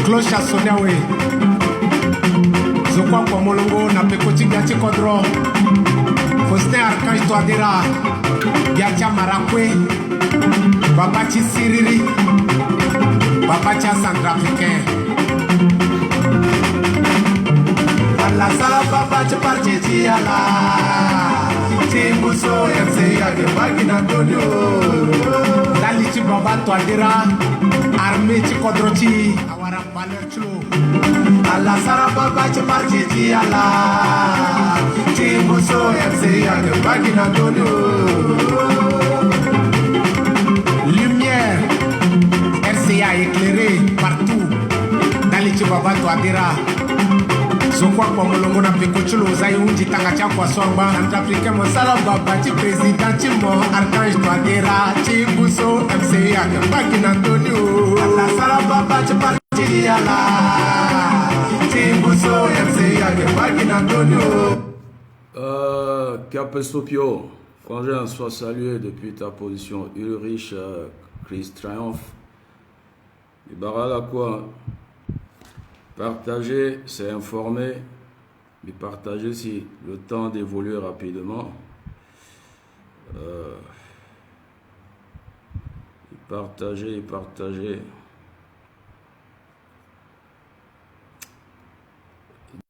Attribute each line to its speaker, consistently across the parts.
Speaker 1: Cloche à Sonawe. Zokwa kwa molongo na pekoti gachi kodro. Faustin Archange Touadéra. Gacha Marakwe. Babachi Siriri. Babacha Centrafricain. Allah sala babachi parti ala. Timbuso MC yage bagina donio. Dalichi Baba Touadéra. Armée Chikodrochi. Awara Valeur Chlo. Allah saraba bache parti ala. Timbuso MC yage bagina donio. Lumière. RCA éclairée partout. Dalichi Baba Touadéra. Zokwa kwa molongo na pekochulo zayi unji tangacha kwa swamba Centrafricain mosala babachi président Chimo Archange Touadéra Chimbuso MC yake Bagina Antonio Allah sala babachi parti ala Chimbuso MC yake Bagina Antonio
Speaker 2: Capestopio, frangin, sois salué depuis ta position. Ulrich Chris Triomphe. Ibarala quoi? Partager, c'est informer, mais partager si le temps d'évoluer rapidement. Partager.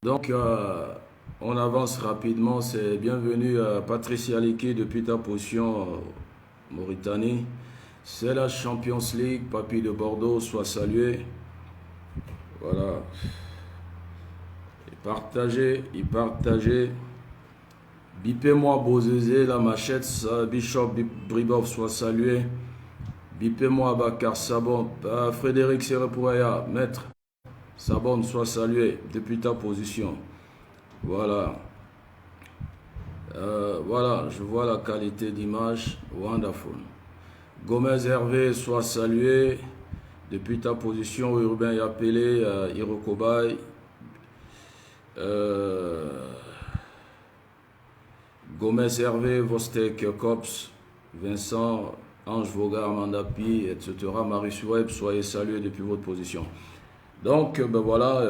Speaker 2: Donc, on avance rapidement. C'est bienvenue à Patricia Liki depuis ta position Mauritanie. C'est la Champions League, Papy de Bordeaux, soit salué. Voilà. Et partagez. Bipez-moi Bozézé, la machette, Bishop Bribov soit salué. Bipez-moi Bakar Sabon, Frédéric Serepouaya, maître Sabon soit salué depuis ta position. Voilà. Voilà, je vois la qualité d'image. Wonderful. Gomez Hervé soit salué. Depuis ta position, Urbain Yapélé, Hirokobai, Gomez Hervé, Vostek Kops, Vincent, Ange Vogar, Mandapi, etc. Marius Web, soyez salués depuis votre position. Donc, ben voilà.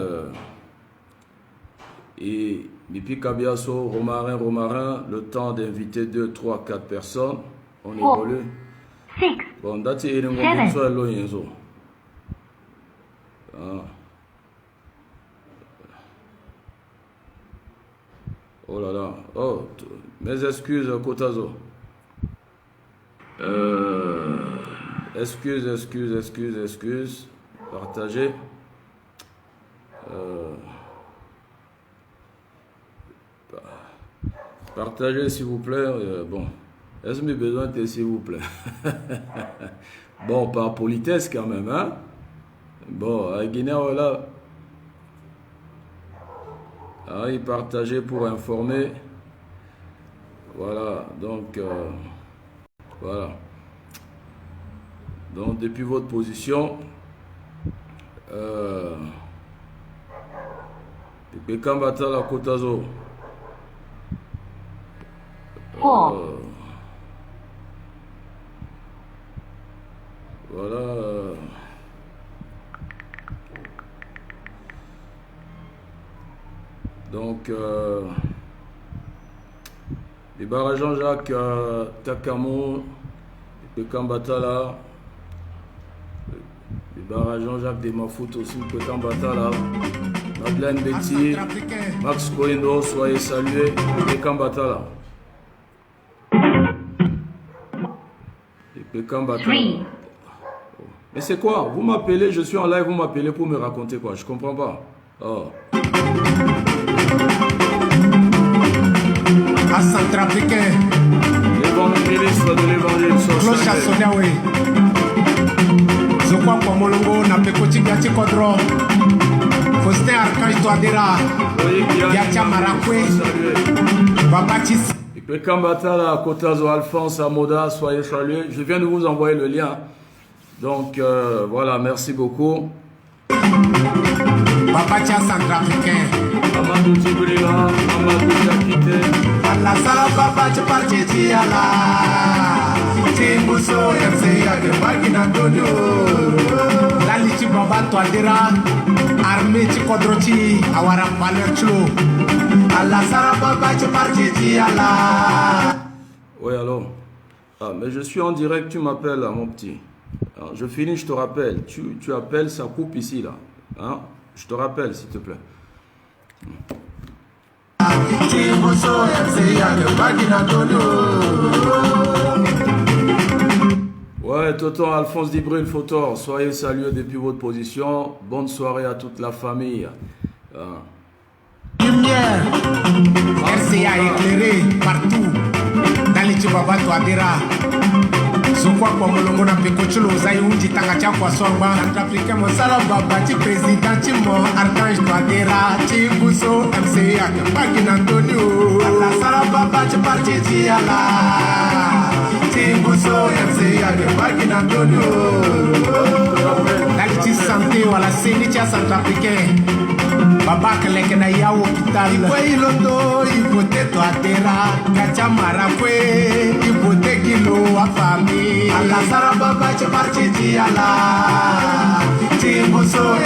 Speaker 2: Et Mipi Kabiaso, Romarin, le temps d'inviter 2, 3, 4 personnes. On évolue. Bon, date est oh là là, oh, mes excuses Kotazo. Excuses. Partagez. Partagez s'il vous plaît. Bon, est-ce que j'ai besoin de s'il vous plaît? Bon, par politesse quand même, hein? Bon, à Guinée, voilà. Il partageait pour informer. Voilà, donc, voilà. Donc, depuis votre position, depuis Kambata la Kotazo. Voilà. Donc, les barrages Jean-Jacques Takamo, le Kambatala, les barrages Jean-Jacques de Mafout aussi, le Kambatala, Madeleine Betty, Max Koendo, soyez salués, le Kambatala. Le Kambatala. Mais c'est quoi? Vous m'appelez, je suis en live, vous m'appelez pour me raconter quoi? Je comprends pas. Oh.
Speaker 1: À Centrafricain.
Speaker 2: L'évangéliste de l'évangile.
Speaker 1: Cloche à Sonawe. Zokwa kwa molongo na pekoti gachi kodro. Faustin Archange Touadéra. Gacha Marakwe. Babachi.
Speaker 2: Pekambatala, Kotazo, Alphonse, Amoda, soyez salués. Je viens de vous envoyer le lien. Donc voilà, merci beaucoup.
Speaker 1: Babacha Centrafricain.
Speaker 2: Amadou Tibrila, Amadou Jakite.
Speaker 1: Allah sala babacha parti ala. Timbuso MC yake Bagina Antonio. Dalichi Baba Toadera, Armée Chikodrochi, Awara Valerchlo, Allah Sarababa Chipartiti, Allah.
Speaker 2: Oui, alors. Ah, mais je suis en direct, tu m'appelles, mon petit. Alors, je finis, je te rappelle. Tu appelles, ça coupe ici, là. Hein? Je te rappelle, s'il te plaît. Ouais, Tonton Alphonse Dibril Photor, soyez salués depuis votre position. Bonne soirée à toute la famille.
Speaker 1: Lumière, RCA éclairé partout. Dalichi Baba Toadera. Zokwa kwa mulongo na pekochulo zai unji tanga cha kwa somba Afrika mosala baba ti president ti mo Archange Toadera ti buso MCA ke bagi na Antonio Allah sala baba ti parti ti ala ti buso MCA ke bagi na Antonio Dali ti santé wala seni ti Centrafricain Baba keleke na ya hospital Ikwe iloto ipote Toadera Kacha marakwe ipote kilo wa fami Allah sara baba che parti ala Timboso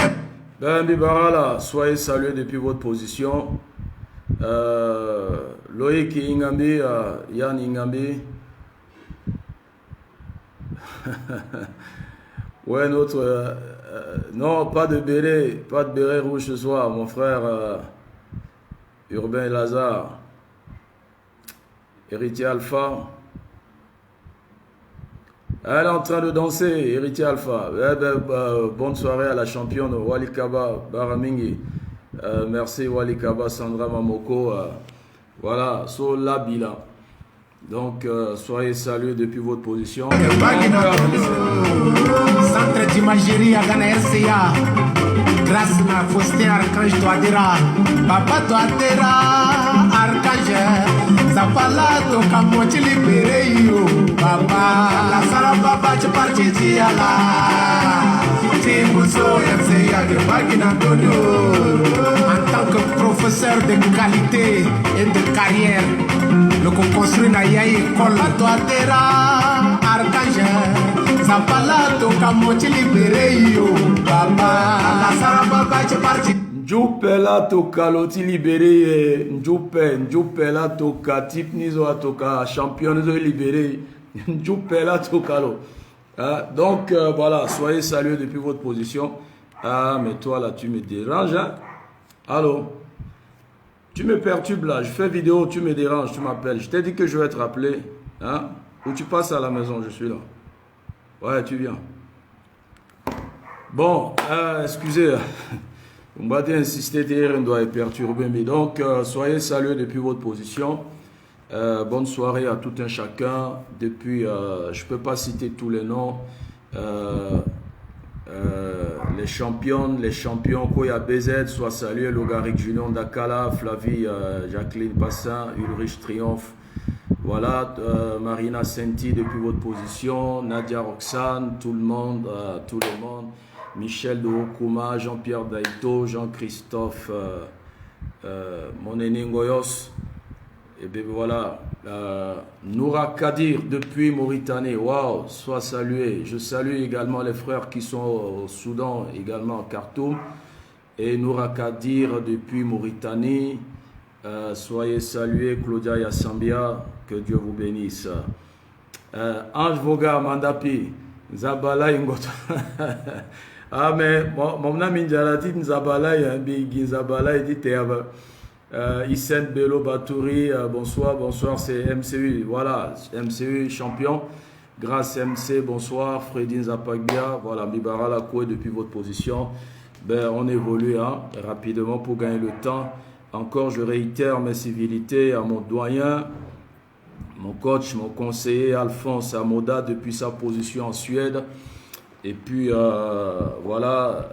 Speaker 2: Ben Bibarala, soyez salués depuis votre position. Loïc Ingambi, Yann Ingambi. Ouais, notre... non, pas de béret rouge ce soir, mon frère Urbain Lazare, Héritier Alpha. Elle est en train de danser, Héritier Alpha. Bonne soirée à la championne Walikaba Baramingi. Merci Walikaba Sandra Mamoko. Voilà, sur l'Abila. Donc, soyez salués depuis votre position.
Speaker 1: Centre d'imagerie à Ghana RCA. Grâce à Faustin Archange Toadera. Papa Toadera, Archange. Zapala toka mochi libere yo. Papa, la sala baba che parti ala. Timbuso RCA de Bagin Antonio. En tant que professeur de qualité et de carrière. Le construit na ya école Toadera Archange Zapala toka mochi libere yo Baba la sara baba che parti
Speaker 2: Njupe la toka loti libéré Njupe la toka type nizo la toka champion nizo libéré Njupe la toka lo. Donc voilà, soyez salués depuis votre position. Ah mais toi là tu me déranges hein? Allô? Tu me perturbes là, je fais vidéo, tu me déranges, tu m'appelles. Je t'ai dit que je vais te rappeler. Hein? Ou tu passes à la maison, je suis là. Ouais, tu viens. Bon, excusez. On va insister, on doit être perturbé. Mais donc, soyez salués depuis votre position. Bonne soirée à tout un chacun. Depuis, je ne peux pas citer tous les noms. Les champions, Koya BZ, soit salué, Logaric Junior Dakala, Flavie, Jacqueline Passin, Ulrich Triomphe, voilà, Marina Senti depuis votre position, Nadia Roxane, tout le monde, Michel de Okuma, Jean-Pierre Daito, Jean-Christophe, Monene Ngoyos, et bien voilà, Noura Kadir depuis Mauritanie, waouh, soit salué. Je salue également les frères qui sont au Soudan, également à Khartoum, et Noura Kadir depuis Mauritanie. Soyez salués, Claudia Yassambia, que Dieu vous bénisse. Ange Voga Mandapi, Zabala Ingoto. Ah mais mon ami Djalati Nzabala, Nzabala, il dit Isen Bello Batouri, bonsoir, c'est MCU, voilà, MCU champion, grâce MC, bonsoir, Fredin Zapagbia, voilà, Mibara Lakoué depuis votre position, ben, on évolue rapidement pour gagner le temps. Encore, je réitère mes civilités à mon doyen, mon coach, mon conseiller Alphonse Amoda depuis sa position en Suède, et puis voilà,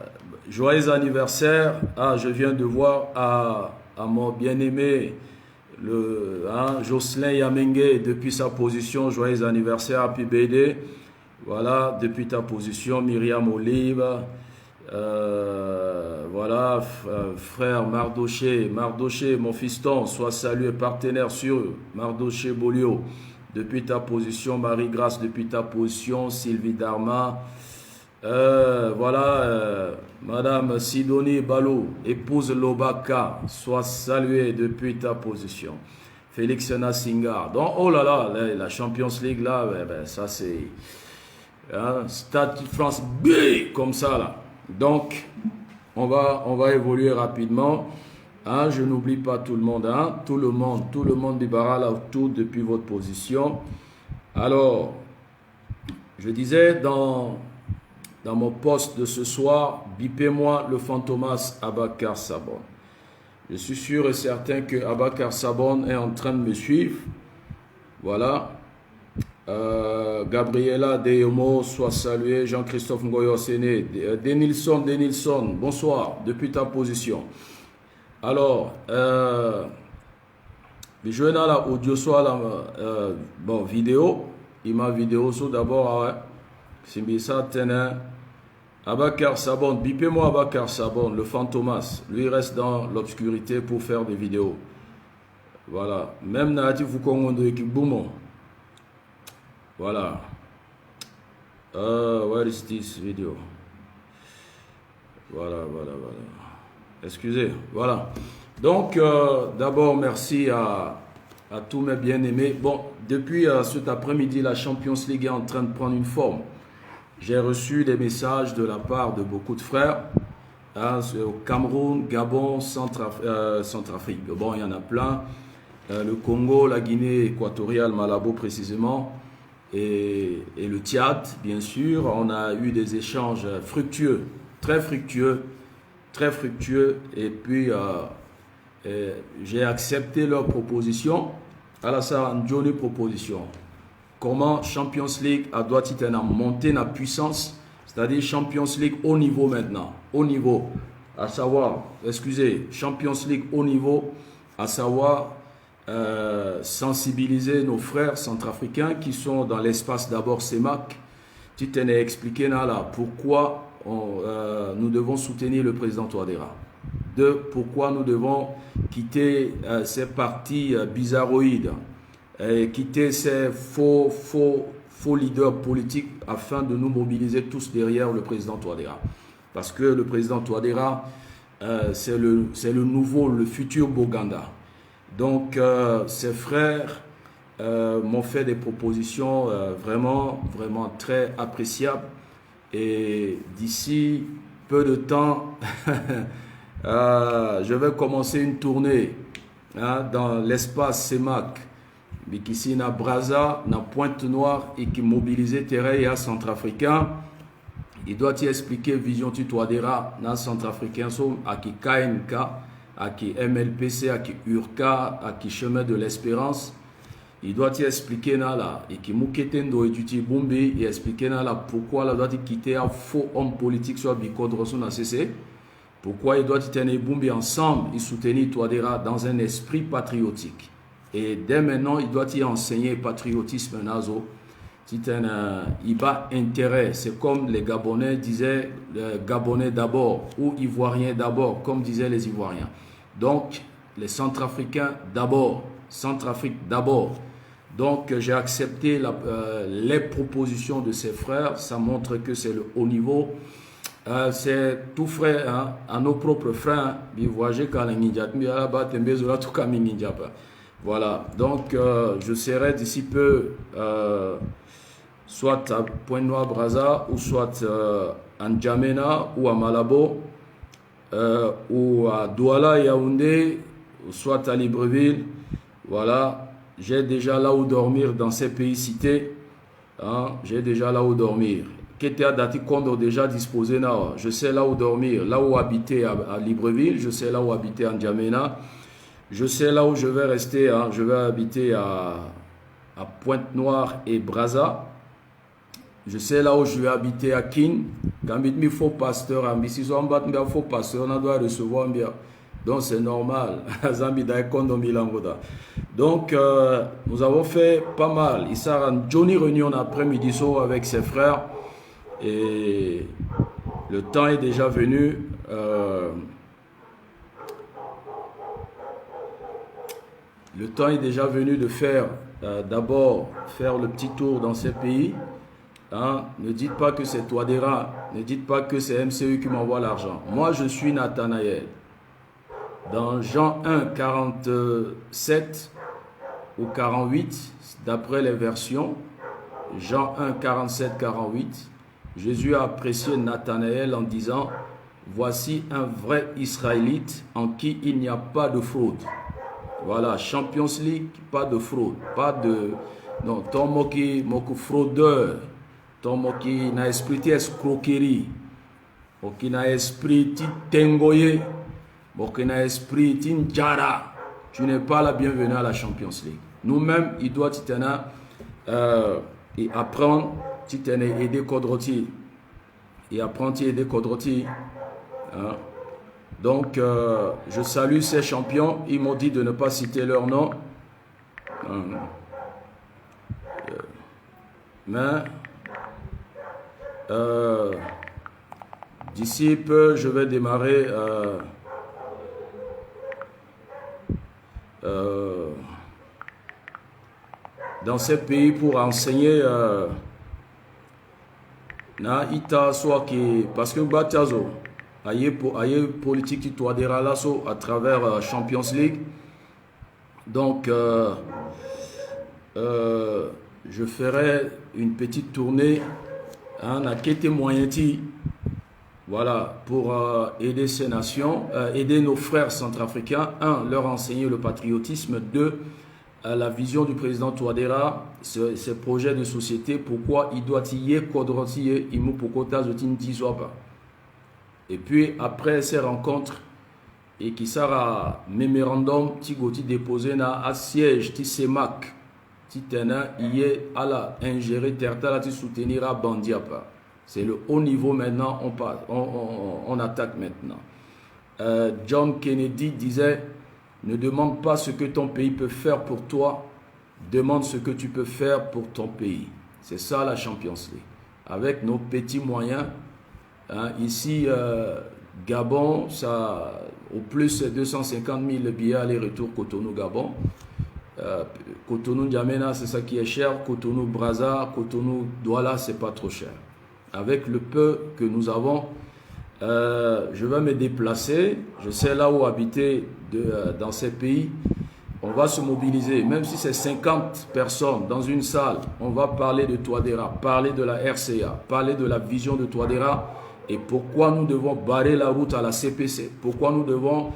Speaker 2: joyeux anniversaire, je viens de voir à mon bien-aimé, Jocelyn Yamengue, depuis sa position, joyeux anniversaire, happy birthday. Voilà, depuis ta position, Myriam Olive, voilà, frère Mardoché, mon fiston, sois salué, partenaire sur Mardoché Bolio, depuis ta position, Marie-Grâce, depuis ta position, Sylvie Darma, Voilà, Madame Sidonie Balo, épouse Lobaka, soit saluée depuis ta position. Félix Nassinga. Donc, oh là là, la Champions League, là, ça c'est Stade France B, comme ça, là. Donc, on va évoluer rapidement. Hein, je n'oublie pas tout le monde, hein, tout le monde Bibara là autour depuis votre position. Alors, je disais dans mon poste de ce soir, bipez-moi le Fantomas Abakar Sabon. Je suis sûr et certain que Abakar Sabon est en train de me suivre. Voilà. Gabriela Deyomo, soit salué. Jean-Christophe Ngoyo Séné. Denilson, bonsoir, depuis ta position. Alors, je vais dans la audio, soit la bon, vidéo. Il m'a vidéo, so d'abord, ouais. C'est ça, tenez. Abakar Sabon, bipez-moi Abakar Sabon, le Fantomas. Lui reste dans l'obscurité pour faire des vidéos. Voilà. Même Nati Fukongondo et Kiboumon. Voilà. Where is this video? Voilà. Excusez. Voilà. Donc, d'abord, merci à tous mes bien-aimés. Bon, depuis cet après-midi, la Champions League est en train de prendre une forme. J'ai reçu des messages de la part de beaucoup de frères au Cameroun, Gabon, Centrafrique. Bon, il y en a plein. Le Congo, la Guinée équatoriale, Malabo précisément, et le Tchad, bien sûr. On a eu des échanges fructueux, très fructueux. Et puis, j'ai accepté leur proposition. Alassane Johnny proposition. Comment Champions League doit être monter en puissance, c'est-à-dire Champions League haut niveau maintenant, haut niveau, à savoir, Champions League haut niveau, à savoir sensibiliser nos frères centrafricains qui sont dans l'espace d'abord CEMAC. Tu t'en as expliqué là pourquoi nous devons soutenir le président Touadéra. Pourquoi nous devons quitter ces partis bizarroïdes. Quitter ces faux leaders politiques afin de nous mobiliser tous derrière le président Touadéra. Parce que le président Touadéra, c'est le futur Boganda. Donc, ses frères m'ont fait des propositions vraiment très appréciables. Et d'ici peu de temps, je vais commencer une tournée dans l'espace CEMAC. Ici, na Brazza, na Pointe-Noire et qui mobilisait terrain et centrafricain. Il doit y expliquer vision tu Touadéra na centrafricain à qui KNK, à qui MLPC, à qui URCA, à qui Chemin de l'Espérance. Il doit y expliquer là et qui Mouketendo et Duty Bombi et expliquer là pourquoi il doit quitter un faux homme politique soit Bicodre son ACC. Pourquoi il doit y tenir Bombi ensemble et soutenir Touadéra dans un esprit patriotique. Et dès maintenant, il doit y enseigner patriotisme nazo. Il va intérêt. C'est comme les Gabonais disaient, Gabonais d'abord ou Ivoiriens d'abord, comme disaient les Ivoiriens. Donc, les Centrafricains d'abord, Centrafrique d'abord. Donc, j'ai accepté les propositions de ses frères. Ça montre que c'est le haut niveau. C'est tout frais à nos propres frères. Voilà, donc je serai d'ici peu soit à Pointe-Noire Brazza ou soit à N'Djamena ou à Malabo ou à Douala Yaoundé ou soit à Libreville. Voilà, j'ai déjà là où dormir dans ces pays cités. J'ai déjà là où dormir. Ketea Dati Kondo déjà disposé là. Je sais là où dormir, là où habiter à Libreville, je sais là où habiter à N'Djamena. Je sais là où je vais rester, je vais habiter à Pointe-Noire et Brazza. Je sais là où je vais habiter à Kin. Quand il faut pasteur, si il faut pasteur, on doit recevoir bien. Donc c'est normal. Donc nous avons fait pas mal. Il sera Johnny Réunion après-midi avec ses frères. Et le temps est déjà venu. Le temps est déjà venu de faire d'abord faire le petit tour dans ces pays Hein? Ne dites pas que c'est Touadéra, ne dites pas que c'est MCE qui m'envoie l'argent. Moi, je suis Nathanaël. Dans Jean 1, 47 ou 48, d'après les versions, Jean 1, 47, 48, Jésus a apprécié Nathanaël en disant « Voici un vrai Israélite en qui il n'y a pas de fraude. » Voilà, Champions League, pas de fraude, pas de... Non, ton mot qui fraudeur, ton mot qui n'a esprit escroquerie, qui n'a esprit tengoye, qui n'a esprit tinjara. Tu n'es pas la bienvenue à la Champions League. Nous-mêmes, il doit et apprendre, aider Kodroti. Et apprendre, aider Kodroti. Hein? Donc, je salue ces champions. Ils m'ont dit de ne pas citer leur nom. Mais, d'ici peu, je vais démarrer dans ces pays pour enseigner parce que Batiazo aye politique qui toadera lasso à travers Champions League. Donc je ferai une petite tournée à Kété Moyenti, voilà, pour aider ces nations, aider nos frères centrafricains, leur enseigner le patriotisme, la vision du président Touadéra, ses projets de société, pourquoi il doit y kodrotier, il mou pokota zotin dizoba. Et puis après ces rencontres, et qui sera mémorandum, tigoti déposé à siège, ti semak, ti tena, yé à la ingérer terta, ti soutenir à Bandiapa. C'est le haut niveau maintenant, on attaque maintenant. John Kennedy disait, ne demande pas ce que ton pays peut faire pour toi, demande ce que tu peux faire pour ton pays. C'est ça la Champions League. Avec nos petits moyens, hein, ici, Gabon, ça, au plus c'est 250 000 billets aller-retour Cotonou-Gabon. Cotonou-N'Djamena, c'est ça qui est cher. Cotonou-Brazza, Cotonou-Douala, c'est pas trop cher. Avec le peu que nous avons, je vais me déplacer. Je sais là où habiter dans ces pays. On va se mobiliser, même si c'est 50 personnes dans une salle. On va parler de Touadéra, parler de la RCA, parler de la vision de Touadéra et pourquoi nous devons barrer la route à la CPC. Pourquoi nous devons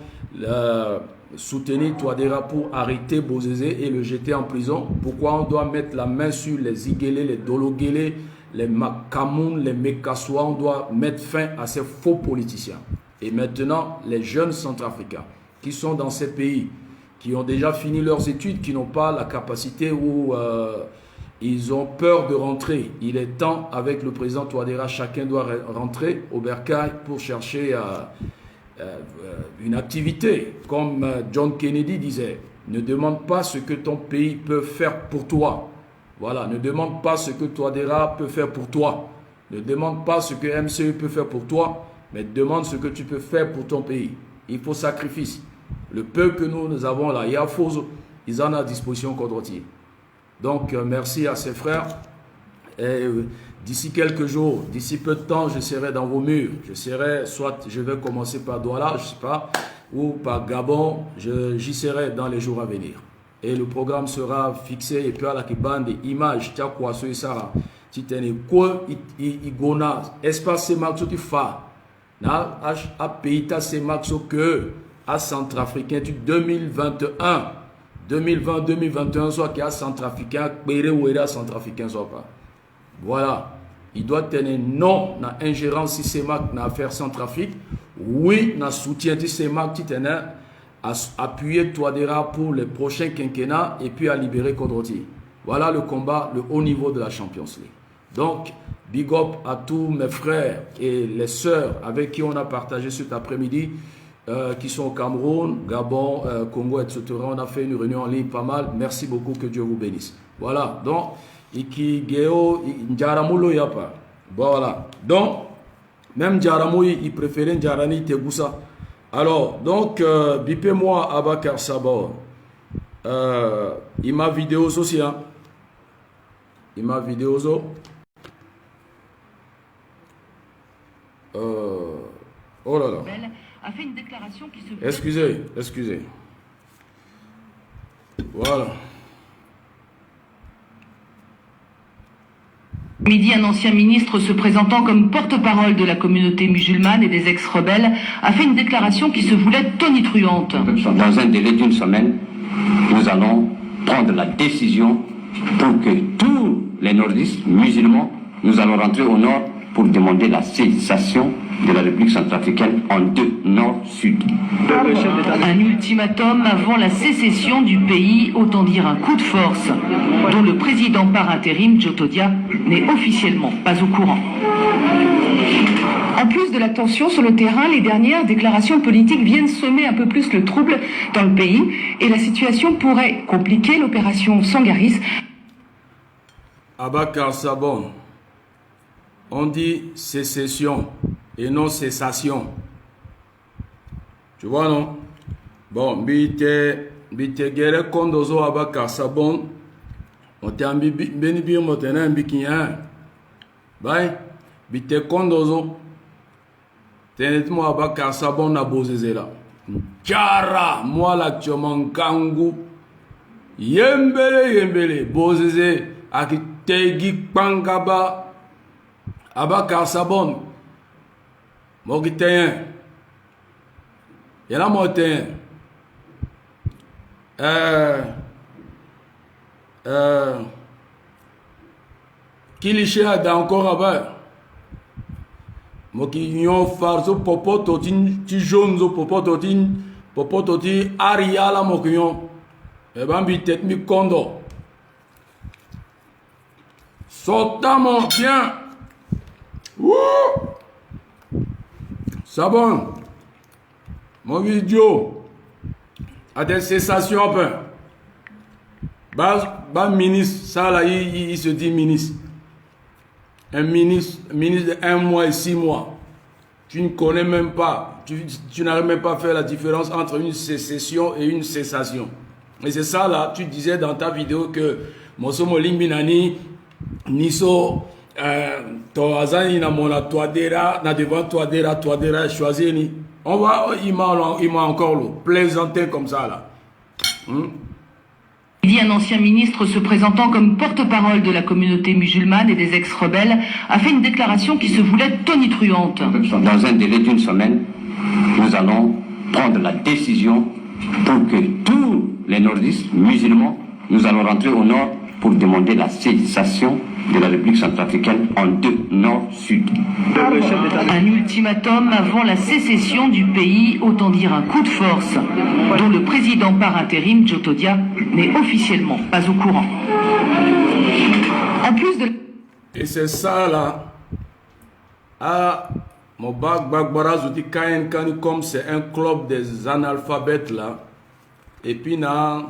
Speaker 2: soutenir Touadéra pour arrêter Bozézé et le jeter en prison. Pourquoi on doit mettre la main sur les Iguélé, les Dologuélé, les Makamoun, les Mekassoua. On doit mettre fin à ces faux politiciens. Et maintenant, les jeunes centrafricains qui sont dans ces pays, qui ont déjà fini leurs études, qui n'ont pas la capacité ou ils ont peur de rentrer. Il est temps, avec le président Touadéra, chacun doit rentrer au bercail pour chercher une activité. Comme John Kennedy disait, ne demande pas ce que ton pays peut faire pour toi. Voilà, ne demande pas ce que Touadéra peut faire pour toi. Ne demande pas ce que MCE peut faire pour toi, mais demande ce que tu peux faire pour ton pays. Il faut sacrifice. Le peu que nous avons là, il y a Fozo, ils en ont à disposition Kodroti. Donc, merci à ces frères. Et d'ici quelques jours, d'ici peu de temps, je serai dans vos murs. Je serai, soit je vais commencer par Douala, je ne sais pas, ou par Gabon, j'y serai dans les jours à venir. Et le programme sera fixé, et puis à la bande des images, tiens quoi, ce sera, tu t'es quoi, igona, espace c'est maxo tu fa, na, a pays ta c'est maxo que, à Centrafricain, tu 2021, 2020-2021, soit qui a Centrafricain, Péré ou à Centrafricain, soit pas. Voilà. Il doit tenir non na ingérence si c'est marque na affaire Centrafrique, oui na soutien si c'est marque qui tenait à appuyer Touadéra pour les prochains quinquennats et puis à libérer Kodroti. Voilà le combat, le haut niveau de la Champions League. Donc, big up à tous mes frères et les sœurs avec qui on a partagé cet après-midi, qui sont au Cameroun, Gabon, Congo, etc. On a fait une réunion en ligne pas mal. Merci beaucoup, que Dieu vous bénisse. Voilà, donc, Iki Geo, Ndjaramulo Yapa. Voilà, donc, même Ndjaramou, il préférait Ndjarani Tegoussa. Alors, donc, bipez-moi Abakar Sabor. Il m'a vidéo aussi, hein. Il m'a vidéo aussi. Oh là là.
Speaker 3: A fait une déclaration qui se...
Speaker 2: Excusez. Voilà.
Speaker 3: Midi, un ancien ministre se présentant comme porte-parole de la communauté musulmane et des ex-rebelles a fait une déclaration qui se voulait tonitruante.
Speaker 4: Dans un délai d'une semaine, nous allons prendre la décision pour que tous les nordistes musulmans, nous allons rentrer au nord pour demander la cessation de la République centrafricaine en deux, nord-sud.
Speaker 3: Un ultimatum avant la sécession du pays, autant dire un coup de force, dont le président par intérim, Jotodia, n'est officiellement pas au courant. En plus de la tension sur le terrain, les dernières déclarations politiques viennent semer un peu plus le trouble dans le pays et la situation pourrait compliquer l'opération Sangaris.
Speaker 2: Abakar Sabon, on dit sécession et non cessation. Tu vois, non? Bon, bite gere kondozo Abakar Sabon, on t'a beni bi motena mbikinya. Bye, bite kondozo, tenetmo Abakar Sabon na bozezela. Chara, moi la chomankangu, yembele, bozeze, akitegi pangaba, Abakar Sabon, Mogiteyen, Yana Moteyen, Kiliche a encore à Moki yon farzo popototin, ti jaune zo popototin, ariala mokiyon, e bambi tet mi kondo. Sotamo, bien. Wouh! Sabon, mon vidéo a des sensations un peu. Bas ministre, ça là, il se dit ministre. Un ministre de 1 mois et 6 mois. Tu ne connais même pas, tu n'arrives même pas à faire la différence entre une sécession et une cessation. Et c'est ça là, tu disais dans ta vidéo que Mosomo Limbinani, Niso, Toazani na mona toadera na devant toadera choisi ni on va il m'a encore le plaisanter comme ça là.
Speaker 3: Il dit un ancien ministre se présentant comme porte-parole de la communauté musulmane et des ex-rebelles a fait une déclaration qui se voulait tonitruante.
Speaker 4: Dans un délai d'une semaine, nous allons prendre la décision pour que tous les nordistes musulmans, nous allons rentrer au nord pour demander la cessation de la République centrafricaine en deux, nord-sud.
Speaker 3: Un ultimatum avant la sécession du pays, autant dire un coup de force, dont le président par intérim, Jotodia, n'est officiellement pas au courant. En plus de...
Speaker 2: Et c'est ça là. Ah, mon Bagbara dit comme c'est un club des analphabètes là. Et puis na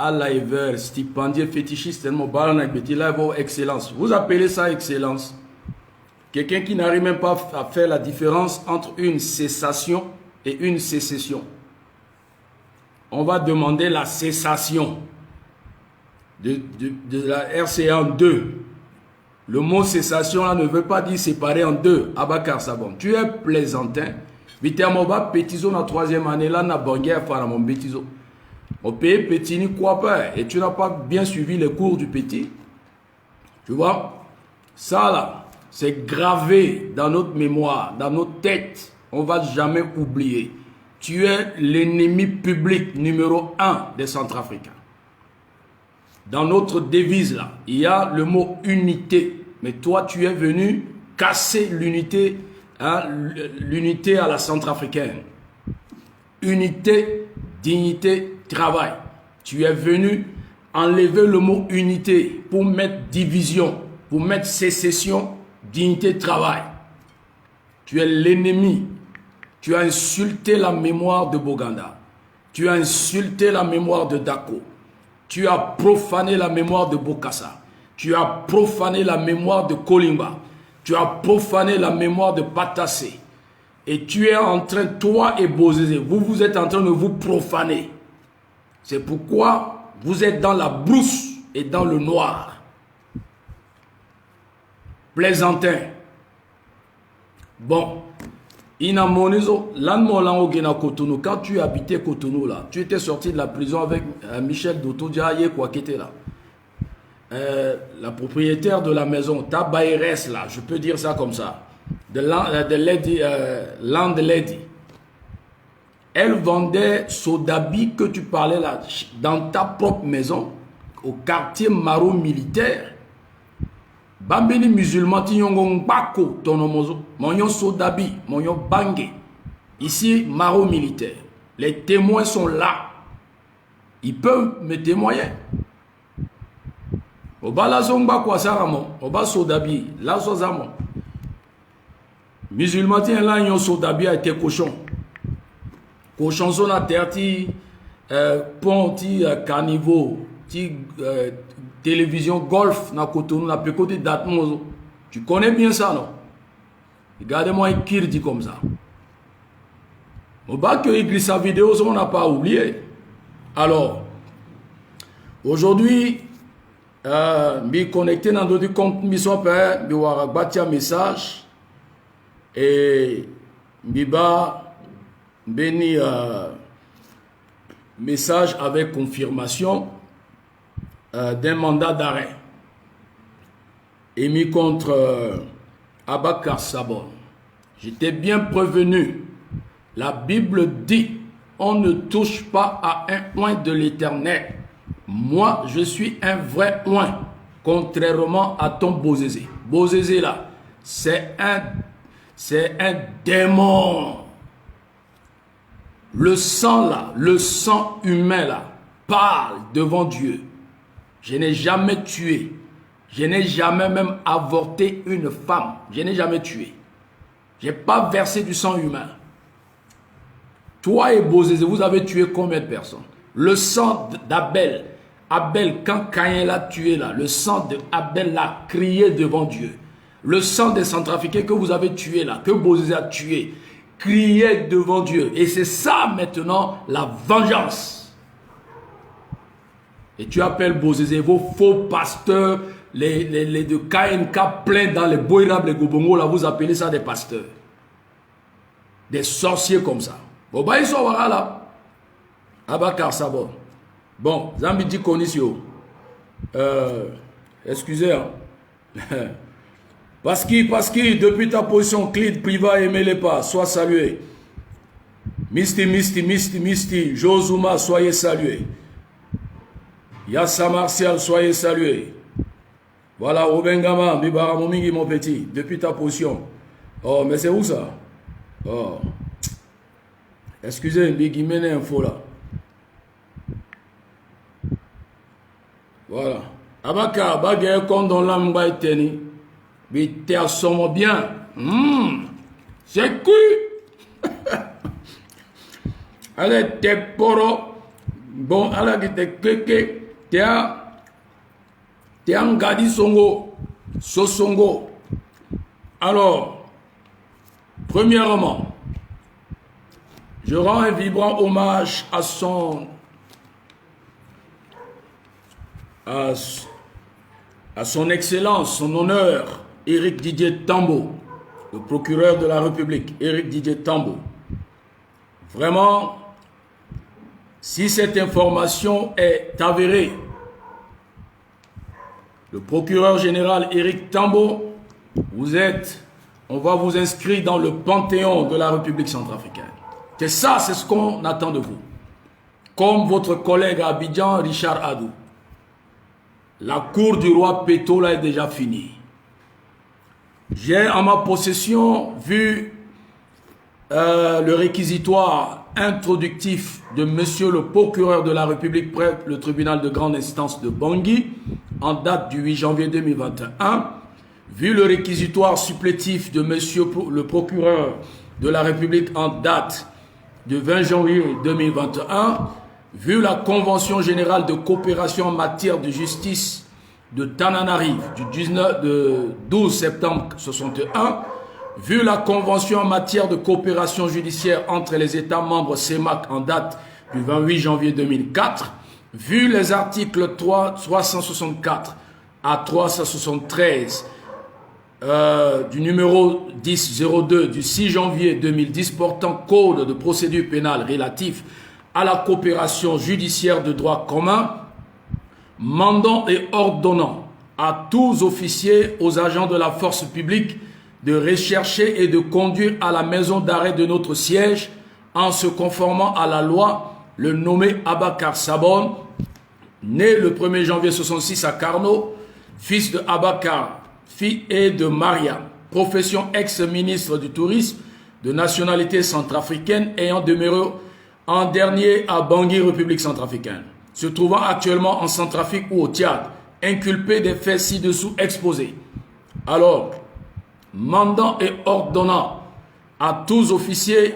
Speaker 2: à l'hiver, stipendier fétichiste, excellence. Vous appelez ça excellence? Quelqu'un qui n'arrive même pas à faire la différence entre une cessation et une sécession. On va demander la cessation de la RCA en deux. Le mot cessation là ne veut pas dire séparer en deux. Abakar Sabon, tu es plaisantin. Vitermoba Pétizo la 3e année là, n'a pas à mon Pétizo. Au pays petit ni quoi pas. Et tu n'as pas bien suivi les cours du petit. Tu vois? Ça là, c'est gravé dans notre mémoire, dans notre têtes. On ne va jamais oublier. Tu es l'ennemi public numéro 1 des Centrafricains. Dans notre devise là, il y a le mot unité. Mais toi, tu es venu casser l'unité, hein, l'unité à la centrafricaine. Unité, dignité, travail. Tu es venu enlever le mot unité pour mettre division, pour mettre sécession, dignité, travail. Tu es l'ennemi. Tu as insulté la mémoire de Boganda. Tu as insulté la mémoire de Dako. Tu as profané la mémoire de Bokassa. Tu as profané la mémoire de Kolimba. Tu as profané la mémoire de Patassé. Et tu es en train, toi et Bozézé, vous êtes en train de vous profaner. C'est pourquoi vous êtes dans la brousse et dans le noir. Plaisantin. Bon. Inamonizo, l'anmolan gena Cotonou. Quand tu habitais Cotonou là, tu étais sorti de la prison avec Michel Dotodia quoi qui était là. La propriétaire de la maison, ta bailleresse là, je peux dire ça comme ça, de Landlady, elle vendait Sodabi que tu parlais là, dans ta propre maison, au quartier Maro militaire. Bambini musulman ti yongo mbako tonomozo, monyon Sodabi, monyon Bangé. Ici, Maro militaire. Les témoins sont là. Ils peuvent me témoigner. Oba la zongba kwa saramo, oba Sodabi, la zozamo. Musulman ti là yon Sodabi a été cochon. Cochon zone à terre ti pont ti caniveau ti télévision golf na Cotonou na pécoté d'Atmozo. Tu connais bien ça non? Regardez-moi un kirdi comme ça. Oba que écrit sa vidéo, on n'a pas oublié. Alors aujourd'hui me connecté dans d'autres comptes mission père me voir bâtir message et biba béni message avec confirmation d'un mandat d'arrêt émis contre Abakar Sabon. J'étais bien prévenu. La Bible dit on ne touche pas à un oint de l'Éternel. Moi, je suis un vrai oint, contrairement à ton Bozézé. Bozézé là, c'est un démon. Le sang là, le sang humain là, parle devant Dieu. Je n'ai jamais tué. Je n'ai jamais même avorté une femme. Je n'ai jamais tué. Je n'ai pas versé du sang humain. Toi et Bozézé, vous avez tué combien de personnes? Le sang d'Abel. Abel, quand Caïn l'a tué là, le sang d'Abel l'a crié devant Dieu. Le sang des Centrafricains que vous avez tué là, que Bozézé a tué, criait devant Dieu. Et c'est ça maintenant la vengeance. Et tu appelles Bozézé, vos faux pasteurs, les de KNK pleins dans les Boïrab, les Gobongo, là, vous appelez ça des pasteurs. Des sorciers comme ça. Bon, bah, ils sont là. Abakar Sabon. Bon, Zambi dit Conisio. Excusez. Hein. parce que depuis ta position, Clid, Priva et Mélépa, sois salué. Misti, Josuma, soyez salué. Yassa Martial, soyez salué. Voilà, Obengama, Bibara Momingi, mon petit, depuis ta position. Oh, mais c'est où ça? Oh. Excusez, Biggie, menez info là. Voilà. Abaka, bagay kondon lamba eteni. Bite assomo bien. C'est cool. Allez, te poro. Bon, allez, te keke. Te angadi songo. Sosongo. Alors, premièrement, je rends un vibrant hommage à son excellence, son honneur, Éric Didier Tambo, le procureur de la République, Éric Didier Tambo. Vraiment, si cette information est avérée, le procureur général Éric Tambo, on va vous inscrire dans le panthéon de la République centrafricaine. C'est ça, c'est ce qu'on attend de vous. Comme votre collègue à Abidjan, Richard Adou. La cour du roi Péto là est déjà finie. J'ai en ma possession vu le réquisitoire introductif de monsieur le procureur de la République près le tribunal de grande instance de Bangui en date du 8 janvier 2021. Vu le réquisitoire supplétif de monsieur le procureur de la République en date du 20 janvier 2021, vu la convention générale de coopération en matière de justice de Tananarive du 12 septembre 61, vu la convention en matière de coopération judiciaire entre les États membres CEMAC en date du 28 janvier 2004, vu les articles 364 à 373 du numéro 1002 du 6 janvier 2010 portant code de procédure pénale relatif à la coopération judiciaire de droit commun, mandant et ordonnant à tous officiers, aux agents de la force publique de rechercher et de conduire à la maison d'arrêt de notre siège en se conformant à la loi le nommé Abakar Sabon, né le 1er janvier 66 à Carnot, fils de Abakar, fille et de Maria, profession ex-ministre du tourisme, de nationalité centrafricaine, ayant demeuré en dernier à Bangui, République centrafricaine, se trouvant actuellement en Centrafrique ou au Tchad, inculpé des faits ci-dessous exposés. Alors, mandant et ordonnant à tous officiers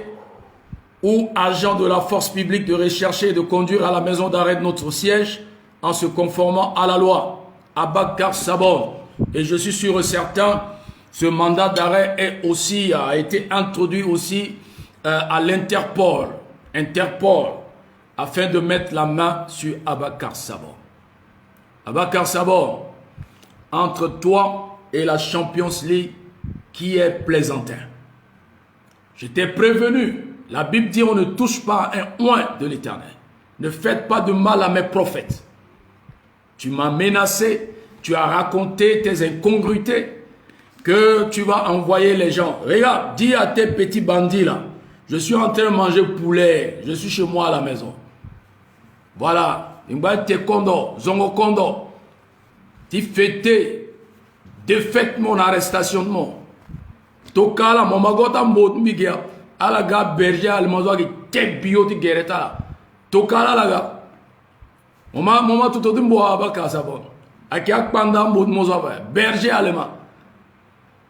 Speaker 2: ou agents de la force publique de rechercher et de conduire à la maison d'arrêt de notre siège en se conformant à la loi, Abakar Sabon. Et je suis sûr et certain, ce mandat d'arrêt a été introduit aussi à l'Interpol, afin de mettre la main sur Abakar Sabon. Abakar Sabon, entre toi et la Champions League, qui est plaisantin? Je t'ai prévenu, la Bible dit on ne touche pas un oint de l'Éternel. Ne faites pas de mal à mes prophètes. Tu m'as menacé, tu as raconté tes incongruités, que tu vas envoyer les gens. Regarde, dis à tes petits bandits là, je suis en train de manger poulet, je suis chez moi à la maison. Voilà, te kondo, zongo kondo, tu fêtais, défaite mon arrestation de mon. Tokala, mon magota mbot migia, ala ga berger almanzo qui te bioti gereta. Tokala la ga. Moma tout mbo Abakar Sabon. Aki akpanda mbot mozo ba berger allemand.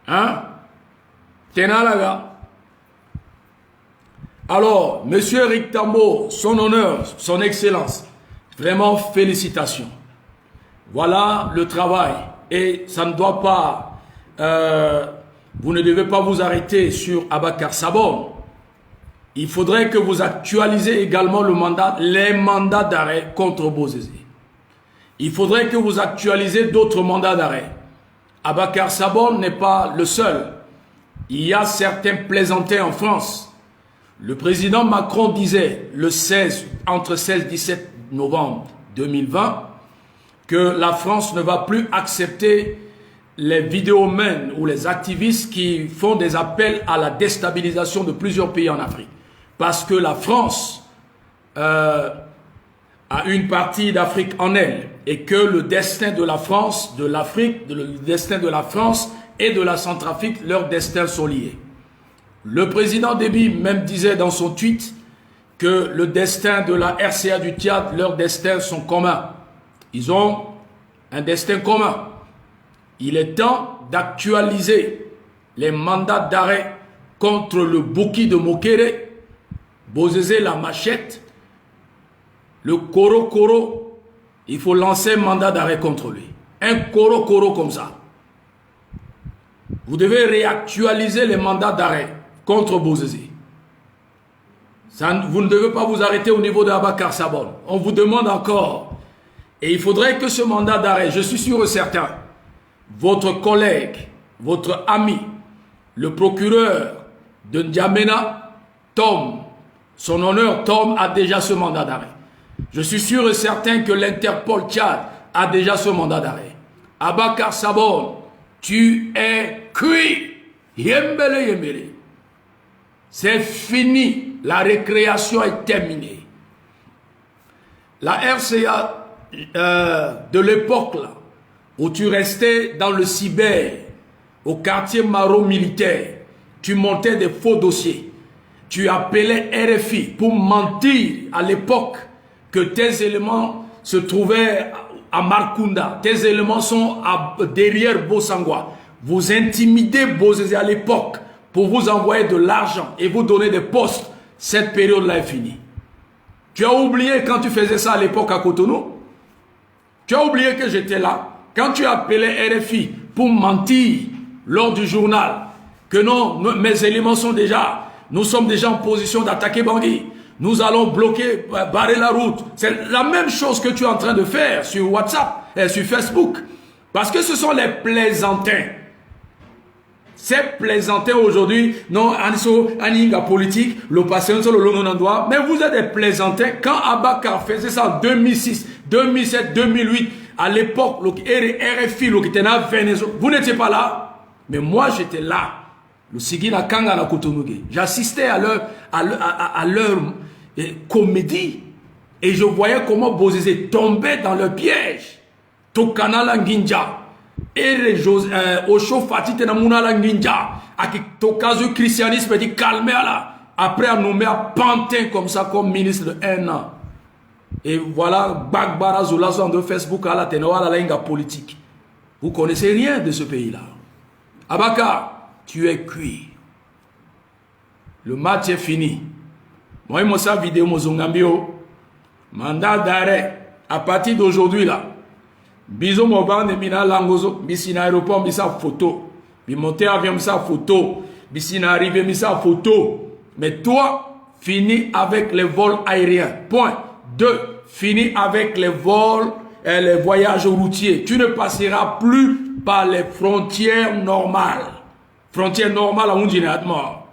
Speaker 2: Hein? Tenalaga. Alors, Monsieur Eric Tambo, son honneur, son excellence, vraiment félicitations. Voilà le travail. Et ça ne doit pas... vous ne devez pas vous arrêter sur Abakar Sabon. Il faudrait que vous actualisez également les mandats d'arrêt contre Bozizé. Il faudrait que vous actualisez d'autres mandats d'arrêt. Abakar Sabon n'est pas le seul. Il y a certains plaisantins en France. Le président Macron disait entre 16 et 17 novembre 2020 que la France ne va plus accepter les vidéomens ou les activistes qui font des appels à la déstabilisation de plusieurs pays en Afrique. Parce que la France a une partie d'Afrique en elle et que le destin de la France, de l'Afrique, le destin de la France et de la Centrafrique, leurs destins sont liés. Le président Déby même disait dans son tweet que le destin de la RCA du Tchad, leurs destins sont communs. Ils ont un destin commun. Il est temps d'actualiser les mandats d'arrêt contre le Bouki de Mokere, Bozizé la machette, le Koro. Il faut lancer un mandat d'arrêt contre lui. Un Koro comme ça. Vous devez réactualiser les mandats d'arrêt contre Bozizé. Vous ne devez pas vous arrêter au niveau de Abakar Sabon. On vous demande encore. Et il faudrait que ce mandat d'arrêt, je suis sûr et certain, votre collègue, votre ami, le procureur de N'Djamena, Tom, son honneur, Tom a déjà ce mandat d'arrêt. Je suis sûr et certain que l'Interpol Tchad a déjà ce mandat d'arrêt. Abakar Sabon, tu es cuit. Yembele. C'est fini. La récréation est terminée. La RCA de l'époque là, où tu restais dans le cyber, au quartier Maro militaire, tu montais des faux dossiers. Tu appelais RFI pour mentir à l'époque que tes éléments se trouvaient à Markunda. Tes éléments sont derrière Bossangwa. Vous intimidez Bozizé à l'époque pour vous envoyer de l'argent et vous donner des postes. Cette période-là est finie. Tu as oublié quand tu faisais ça à l'époque à Cotonou? Tu as oublié que j'étais là? Quand tu appelais RFI pour mentir lors du journal que non, mes éléments sont déjà, nous sommes déjà en position d'attaquer Bangui. Nous allons bloquer, barrer la route. C'est la même chose que tu es en train de faire sur WhatsApp et sur Facebook. Parce que ce sont les plaisantins. c'est plaisanter aujourd'hui, non, Aninga politique, le passé, mais vous êtes des plaisantins. Quand Abakar faisait ça en 2006, 2007, 2008, à l'époque, le RFI, le qui était à Venezuela, vous n'étiez pas là, mais moi j'étais là. Le Sigina Kanga na Kotonuge. J'assistais à leur comédie et je voyais comment Bozizé tombait dans le piège. Tokana la Nginja. Et Osho Fati Tenamuna la Nginja. Aki Tokazu christianisme dit calmer là. Après à nommer à Pantin comme ça comme ministre de 1 an. Et voilà Bagbara Zoulazo de Facebook à la Tenoa la linga politique. Vous connaissez rien de ce pays là. Abaka. Tu es cuit. Le match est fini. Moi, je suis vidéo, mandat d'arrêt. À partir d'aujourd'hui, là, Biso Moban de Mina Langozo, Bissina aéroport, Missa photo. Bi monter avion, Missa photo. Bissina arrivé, Missa photo. Mais toi, finis avec les vols aériens. Point. 2. Finis avec les vols et les voyages routiers. Tu ne passeras plus par les frontières normales. Frontière normale à Mundinatma.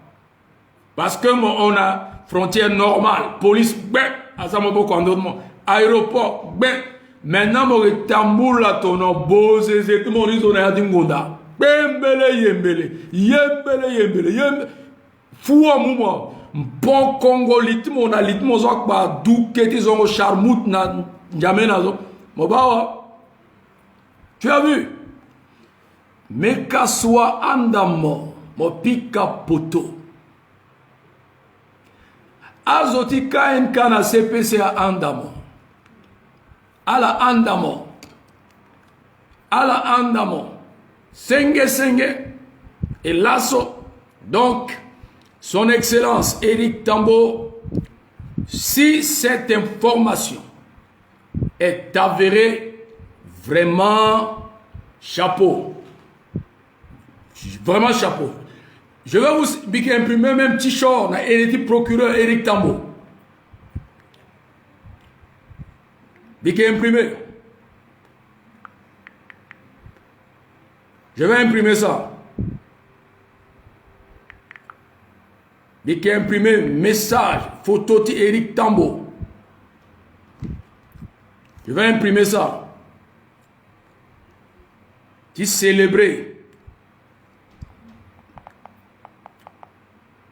Speaker 2: Parce que on a frontière normale. Police, ben, à Samobo Kondormo. Aéroport, ben. Maintenant, mon tambour là, ton beau, c'est tout mon réseau à Dingonda. Bembele, yembele. Yembele, yembele. Yembele. Fou à moi. Bon Congo, litmo, na litmo, zokba, douke, zongo, charmout, na, jamena, zo. Mobawa. Tu as vu? Meka soit andamo, mo pika poto. Azoti kain kana CPC a andamo. Ala andamo. Ala andamo. Senge senge. Et lasso. Donc, son Excellence Éric Tambo, si cette information est avérée, vraiment chapeau. Vraiment chapeau. Je vais vous imprimer même petit short na procureur Éric Tambo. Bique imprimer. Je vais imprimer ça. Bique imprimer message, photo de Éric Tambo. Je vais imprimer ça. Tu célébrer.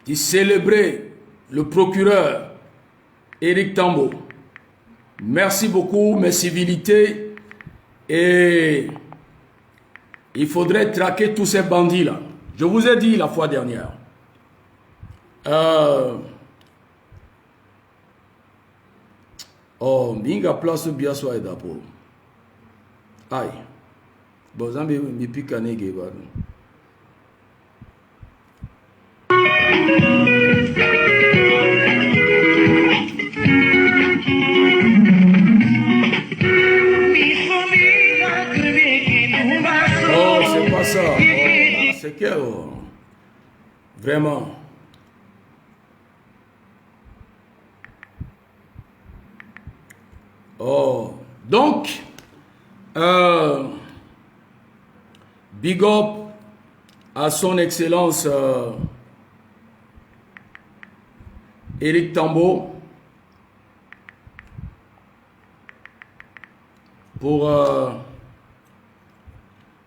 Speaker 2: De célébrer le procureur Éric Tambo. Merci beaucoup, mes civilités. Et il faudrait traquer tous ces bandits-là. Je vous ai dit la fois dernière. Oh, minga place bien soit d'abord. Aïe. Bon, ça me pique à néguer. Oh, c'est pas ça. Oh, c'est que vraiment. Oh, donc, big up à son Excellence Éric Tambo pour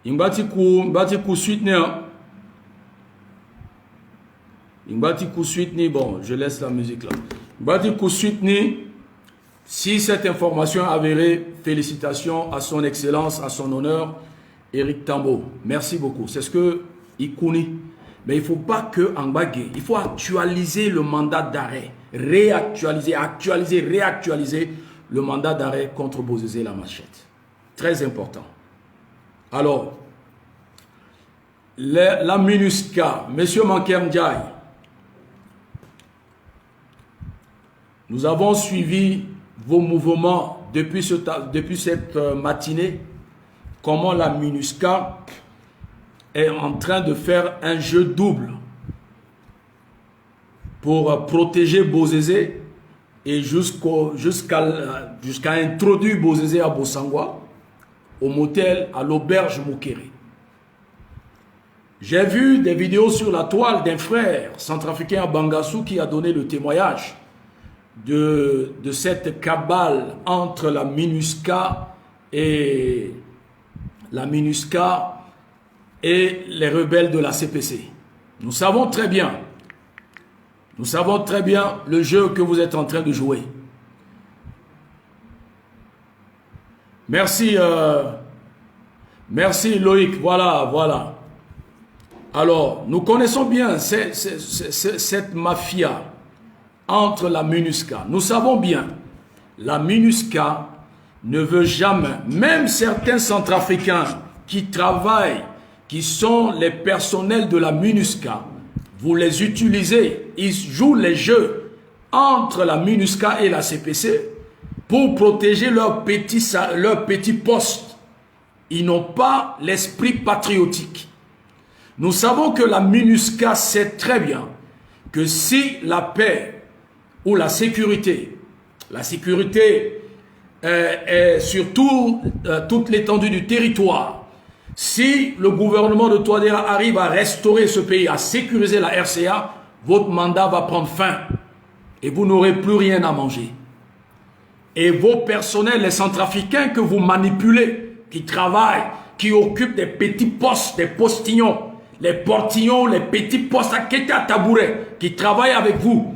Speaker 2: Imbati coup suite ni bon, je laisse la musique là. Imbati coup suite ni. Si cette information est avérée, félicitations à son Excellence, à son honneur, Éric Tambo. Merci beaucoup. C'est ce que il connaît. Mais il ne faut pas que en baguer. Il faut actualiser le mandat d'arrêt. Réactualiser, actualiser, réactualiser le mandat d'arrêt contre Bozizé la Machette. Très important. Alors, la MINUSCA, M. Manker Ndiaye, nous avons suivi vos mouvements depuis cette matinée, comment la MINUSCA est en train de faire un jeu double pour protéger Bozizé et jusqu'à introduire Bozizé à Bossangwa, au motel, à l'auberge Mukere. J'ai vu des vidéos sur la toile d'un frère centrafricain à Bangassou qui a donné le témoignage de cette cabale entre la MINUSCA et les rebelles de la CPC. Nous savons très bien le jeu que vous êtes en train de jouer. Merci, merci Loïc, voilà. Alors, nous connaissons bien cette mafia entre la MINUSCA. Nous savons bien, la MINUSCA ne veut jamais, même certains centrafricains qui travaillent, qui sont les personnels de la MINUSCA, vous les utilisez, ils jouent les jeux entre la MINUSCA et la CPC pour protéger leur petit poste. Ils n'ont pas l'esprit patriotique. Nous savons que la MINUSCA sait très bien que si la paix ou la sécurité est sur toute l'étendue du territoire, si le gouvernement de Touadéra arrive à restaurer ce pays, à sécuriser la RCA, votre mandat va prendre fin et vous n'aurez plus rien à manger. Et vos personnels, les centrafricains que vous manipulez, qui travaillent, qui occupent des petits postes, des postillons, les portillons, les petits postes à Keta Tabouret, qui travaillent avec vous,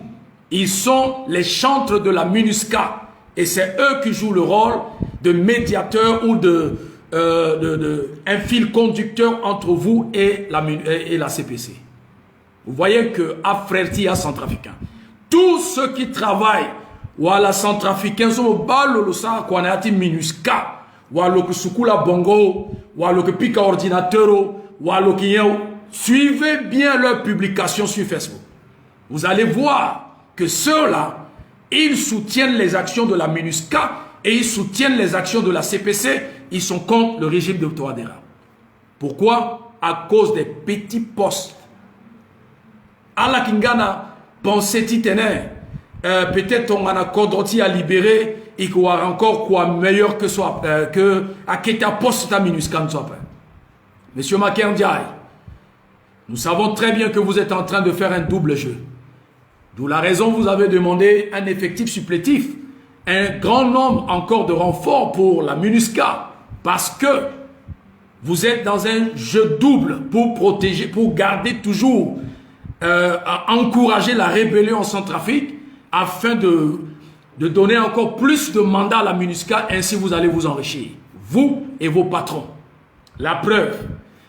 Speaker 2: ils sont les chantres de la MINUSCA. Et c'est eux qui jouent le rôle de médiateur ou un fil conducteur entre vous et la CPC. Vous voyez que Afrerti a centrafricain. Tous ceux qui travaillent, ou à la centrafricain, sont au bal de ça, qu'on a dit MINUSCA, ou à l'Okusukula Bongo, ou à l'Okupika Ordinateur, ou à l'Okiyeo. Suivez bien leurs publications sur Facebook. Vous allez voir que ceux-là, ils soutiennent les actions de la MINUSCA et ils soutiennent les actions de la CPC. Ils sont contre le régime de Touadéra. Pourquoi? À cause des petits postes. À la Kingana, pensez titener, peut-être on a Kodroti à libérer et qu'on a encore quoi meilleur que soit que à Keta poste à MINUSCA ne soit pas. Monsieur Makendiaï, nous savons très bien que vous êtes en train de faire un double jeu. D'où la raison vous avez demandé un effectif supplétif, un grand nombre encore de renforts pour la MINUSCA, parce que vous êtes dans un jeu double pour protéger, pour garder toujours, encourager la rébellion en Centrafrique, afin de donner encore plus de mandats à la MINUSCA, ainsi vous allez vous enrichir, vous et vos patrons. La preuve,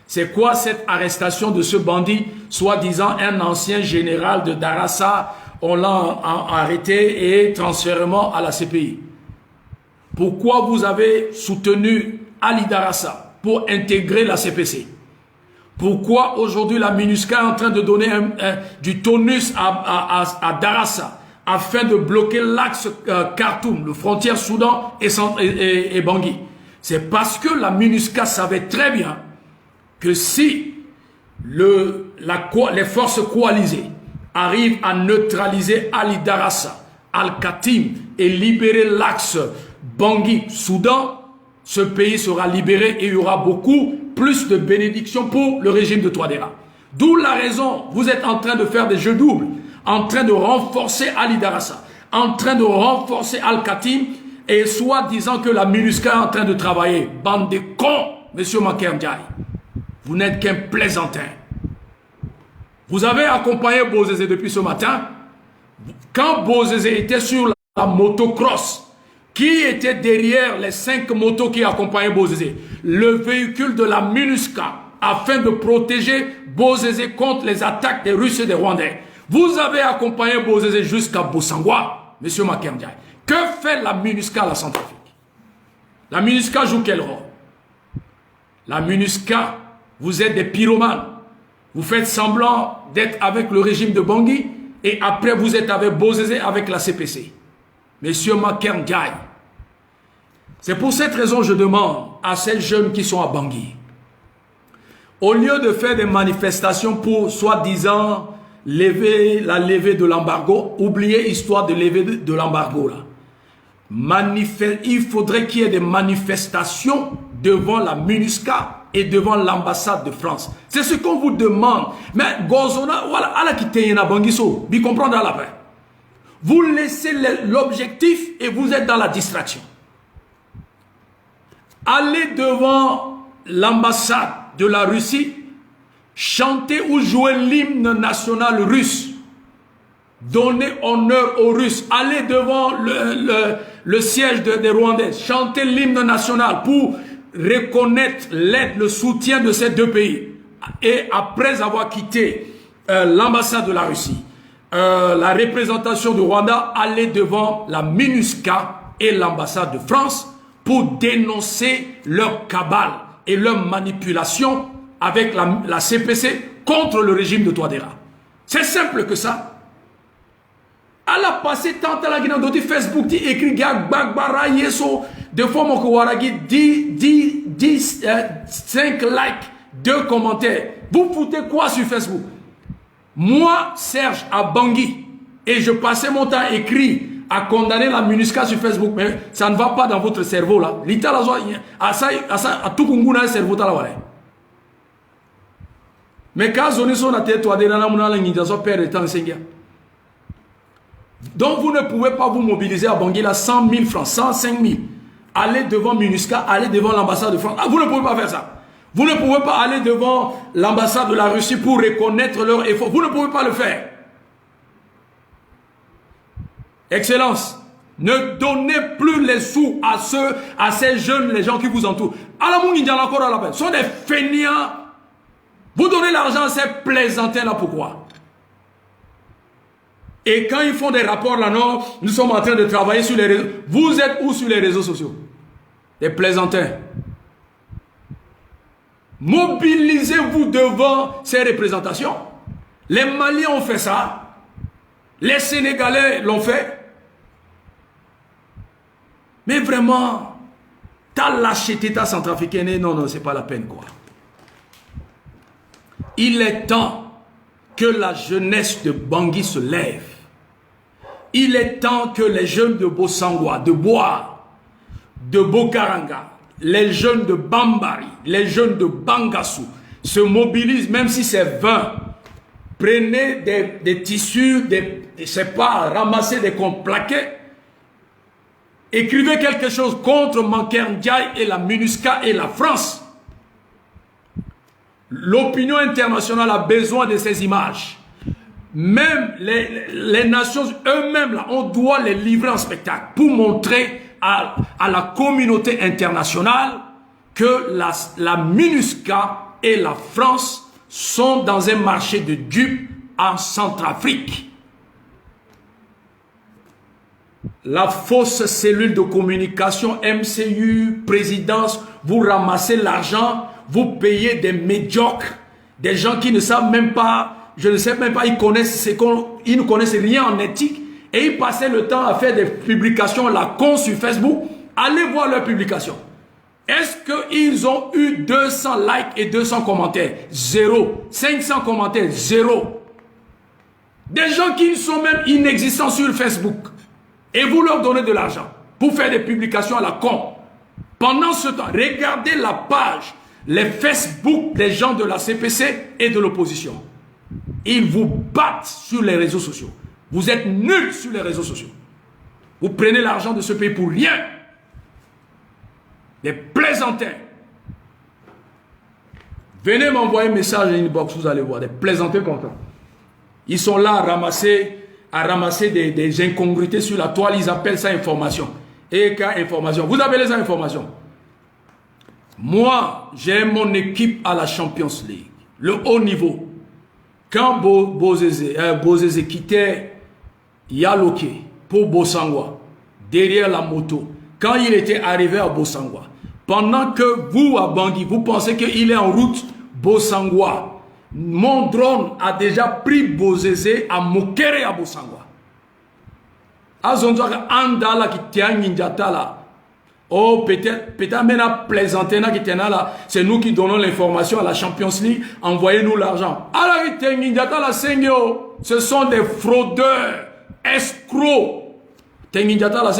Speaker 2: c'est quoi cette arrestation de ce bandit, soi-disant un ancien général de Darassa? On l'a arrêté et transférement à la CPI. Pourquoi vous avez soutenu Ali Darassa pour intégrer la CPC? Pourquoi aujourd'hui la MINUSCA est en train de donner du tonus à Darassa afin de bloquer l'axe Khartoum, le frontière Soudan et Bangui? C'est parce que la MINUSCA savait très bien que si les forces coalisées arrivent à neutraliser Ali Darassa, Al-Khatim et libérer l'axe Bangui-Soudan, ce pays sera libéré et il y aura beaucoup plus de bénédictions pour le régime de Touadéra. D'où la raison, vous êtes en train de faire des jeux doubles, en train de renforcer Ali Darassa, en train de renforcer Al-Khatim et soit disant que la MINUSCA est en train de travailler. Bande de cons, monsieur Makendiaï. Vous n'êtes qu'un plaisantin. Vous avez accompagné Bozézé depuis ce matin. Quand Bozézé était sur la motocross, qui était derrière les 5 motos qui accompagnaient Bozézé? Le véhicule de la MINUSCA, afin de protéger Bozézé contre les attaques des Russes et des Rwandais. Vous avez accompagné Bozézé jusqu'à Bosangwa, monsieur Makendiaï. Que fait la MINUSCA à la Centrafrique? La MINUSCA joue quel rôle? La MINUSCA, vous êtes des pyromanes. Vous faites semblant d'être avec le régime de Bangui et après vous êtes avec Bozézé, avec la CPC. Monsieur Makendiaï. C'est pour cette raison que je demande à ces jeunes qui sont à Bangui, au lieu de faire des manifestations pour soi-disant la levée de l'embargo, oubliez l'histoire de lever de l'embargo là. Il faudrait qu'il y ait des manifestations devant la MINUSCA et devant l'ambassade de France. C'est ce qu'on vous demande. Mais Gozona, voilà, ala qui teyena bangiso, bi comprendre la paix. Vous laissez l'objectif et vous êtes dans la distraction. Allez devant l'ambassade de la Russie, chanter ou jouer l'hymne national russe. Donnez honneur aux Russes. Allez devant le siège des Rwandais. Chantez l'hymne national pour reconnaître l'aide, le soutien de ces deux pays. Et après avoir quitté l'ambassade de la Russie, la représentation du Rwanda, allez devant la MINUSCA et l'ambassade de France pour dénoncer leur cabale et leur manipulation avec la CPC contre le régime de Touadéra. C'est simple que ça. Elle a passé tant à la Guinée d'autres Facebook, dit écrit Gag Bagbara Yeso, de fois mon Kouaragi, 5 likes, 2 commentaires. Vous foutez quoi sur Facebook? Moi, Serge, à Bangui, et je passais mon temps écrit à condamner la MINUSCA sur Facebook, mais ça ne va pas dans votre cerveau là. L'État là, à tout Kunguna, le cerveau là. Mais quand on est sur la tête, toi, donc vous ne pouvez pas vous mobiliser à Bangui là 100 000 francs, 105 000. Allez devant MINUSCA, allez devant l'ambassade de France. Ah, vous ne pouvez pas faire ça. Vous ne pouvez pas aller devant l'ambassade de la Russie pour reconnaître leur effort. Vous ne pouvez pas le faire. Excellence, ne donnez plus les sous à ces jeunes, les gens qui vous entourent. Ce sont des fainéants. Vous donnez l'argent à ces plaisantins là, pourquoi? Et quand ils font des rapports là, non, nous sommes en train de travailler sur les réseaux. Vous êtes où sur les réseaux sociaux? Des plaisantins. Mobilisez-vous devant ces représentations. Les Maliens ont fait ça. Les Sénégalais l'ont fait. Mais vraiment, t'as lâcheté ta centrafricaine. Non, c'est pas la peine quoi. Il est temps que la jeunesse de Bangui se lève. Il est temps que les jeunes de Bossangwa, de Boa, de Bokaranga, les jeunes de Bambari, les jeunes de Bangassou se mobilisent, même si c'est 20. Prenez des tissus, je ne sais pas, ramassez des comptes plaqués. Écrivez quelque chose contre Mankeur Ndiaye et la MINUSCA et la France. L'opinion internationale a besoin de ces images. Même les nations eux-mêmes, là, on doit les livrer en spectacle pour montrer à la communauté internationale que la MINUSCA et la France sont dans un marché de dupes en Centrafrique. La fausse cellule de communication, MCU, présidence, vous ramassez l'argent, vous payez des médiocres, des gens qui ne savent même pas, je ne sais même pas, ils ne connaissent rien en éthique, et ils passaient le temps à faire des publications, la con sur Facebook. Allez voir leurs publications. Est-ce qu'ils ont eu 200 likes et 200 commentaires? Zéro. 500 commentaires? Zéro. Des gens qui sont même inexistants sur Facebook. Et vous leur donnez de l'argent pour faire des publications à la con. Pendant ce temps, regardez la page, les Facebook des gens de la CPC et de l'opposition. Ils vous battent sur les réseaux sociaux. Vous êtes nuls sur les réseaux sociaux. Vous prenez l'argent de ce pays pour rien. Des plaisantins. Venez m'envoyer un message en inbox, vous allez voir, des plaisantins contents. Ils sont là à ramasser des incongruités sur la toile, ils appellent ça information. Et quand information, vous appelez ça information. Moi, j'ai mon équipe à la Champions League, le haut niveau. Quand Bozézé quittait Yaloké pour Bossangwa, derrière la moto, quand il était arrivé à Bossangwa, pendant que vous, à Bangui, vous pensez qu'il est en route Bossangwa, mon drone a déjà pris Bozézé à Mokere à Bossangwa. Azonzoaka Andala qui tient Ninjata là. Oh, peut-être même à plaisanter qui tient là. C'est nous qui donnons l'information à la Champions League. Envoyez-nous l'argent. Alors, ce sont des fraudeurs, escrocs. Ninjata la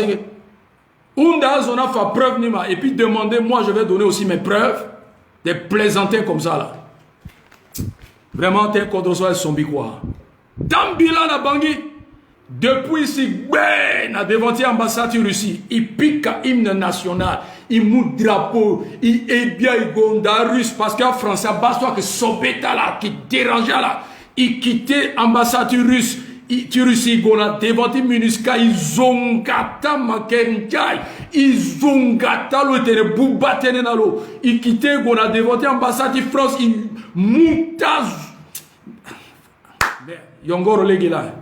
Speaker 2: Unda zona fait preuve nima. Et puis demandez, moi je vais donner aussi mes preuves. Des plaisantins comme ça là. Vraiment, t'es contre soi, sombi quoi. Dans bilan la Bangui, depuis ici, ben, devant l'ambassade de Russie, il pique hymne national, il mou drapeau, il est bien, il gonda russe, parce qu'un Français, basta que Sobeta là, qui dérangeait là, il quittait l'ambassade russe, Russie, gonda devant MINUSCA, ils zongata makenjai, ils zongata lo tene bouba tene na lo, il quittait gonda devant l'ambassade de France, il moutaz. Yongoro legila.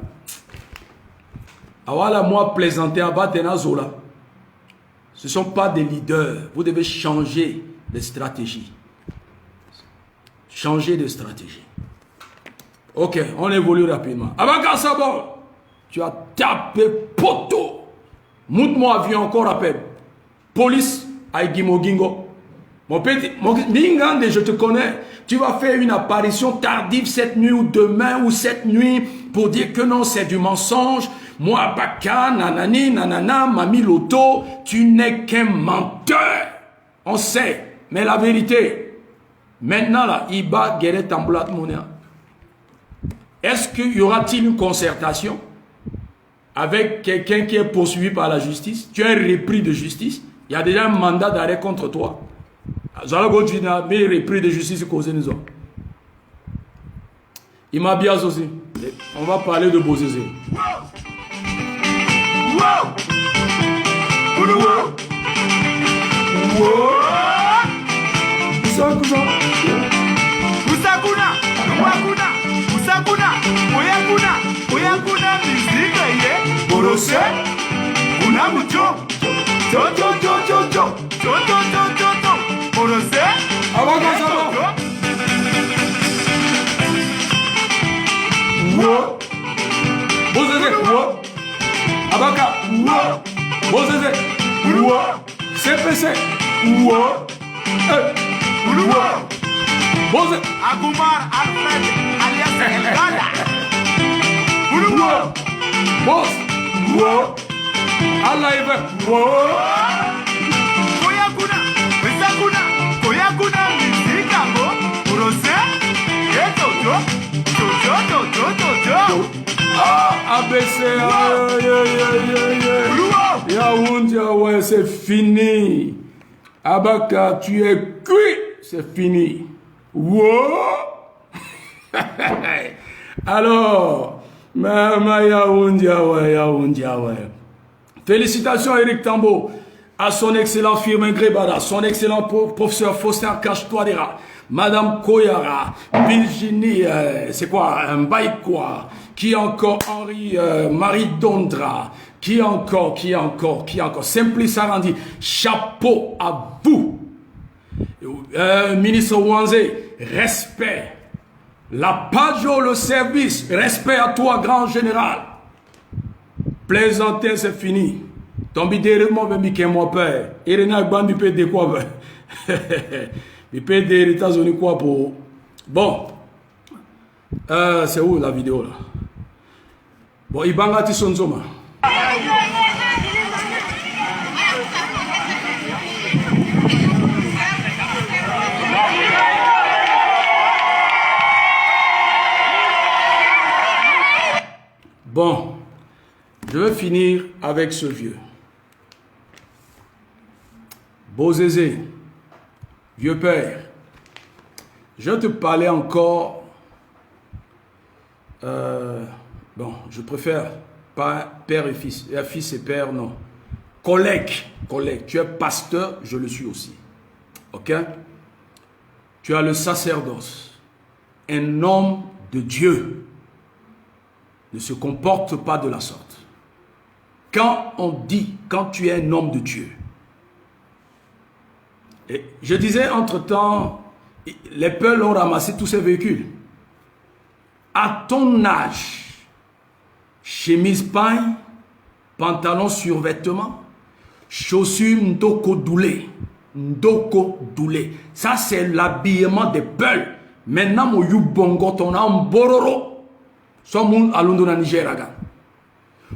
Speaker 2: Awala moi plaisanter à Batena Zola. Ce ne sont pas des leaders. Vous devez changer de stratégie. Changer de stratégie. Ok, on évolue rapidement. Abaka Sabo, tu as tapé poteau. Monte-moi avion encore appel. Police à Gimogingo. Mon petit, Mingande, je te connais. Tu vas faire une apparition tardive cette nuit ou demain ou cette nuit pour dire que non, c'est du mensonge. Moi, Baka, nanani, nanana, Mami Loto, tu n'es qu'un menteur. On sait. Mais la vérité, maintenant là, Iba Guéret Tamboulat Mounia. Est-ce qu'il y aura-t-il une concertation avec quelqu'un qui est poursuivi par la justice? Tu es un repris de justice. Il y a déjà un mandat d'arrêt contre toi. Mais repris de justice causé nous autres. Il m'a bien aussi. On va parler de Bozézé. Abaka, Bozézé, CPC, Bozé,
Speaker 1: Agumar Alfred alias El Gala.
Speaker 2: Boss, Allah est
Speaker 1: Koyakuna, Besakuna, Koyakuna, Mizikamo, Urose, Etojo, Jojo.
Speaker 2: ABC, Yaoundé, ouais, c'est fini. Abaka, tu es cuit, c'est fini. Wow. Alors, Mama Yaoundé, ouais. Félicitations à Eric Tambo, à son excellent Firmin Grébada, son excellent professeur Faustin Cache-Toadera, Madame Koyara, Virginie, c'est quoi, Mbaïkwa, qui encore Henri Marie Dondra, qui encore, Simplice Arandi, chapeau à vous. Ministre Wanzé, respect. La Pajo, le service, respect à toi, grand général. Plaisanter, c'est fini. Tombi derrière moi, ben, mon père. Et René Agban, du PD quoi, ben. Du PD des États-Unis quoi pour. Bon. C'est où la vidéo là? Bon, Ibanga Tissonzoma. Bon, je vais finir avec ce vieux. Bozézé, vieux père, je te parlais encore, bon, je préfère pas père et fils et père, non. Collègue, tu es pasteur, je le suis aussi. Ok? Tu as le sacerdoce, un homme de Dieu ne se comporte pas de la sorte. Quand on dit, quand tu es un homme de Dieu, et je disais entre-temps, les Peuls ont ramassé tous ces véhicules. À ton âge, chemise paille, pantalon survêtement, chaussures ndoko doulé. Ça c'est l'habillement des Peuls. Maintenant, mon yubongo ton a un bororo. Somun alundo na Niger.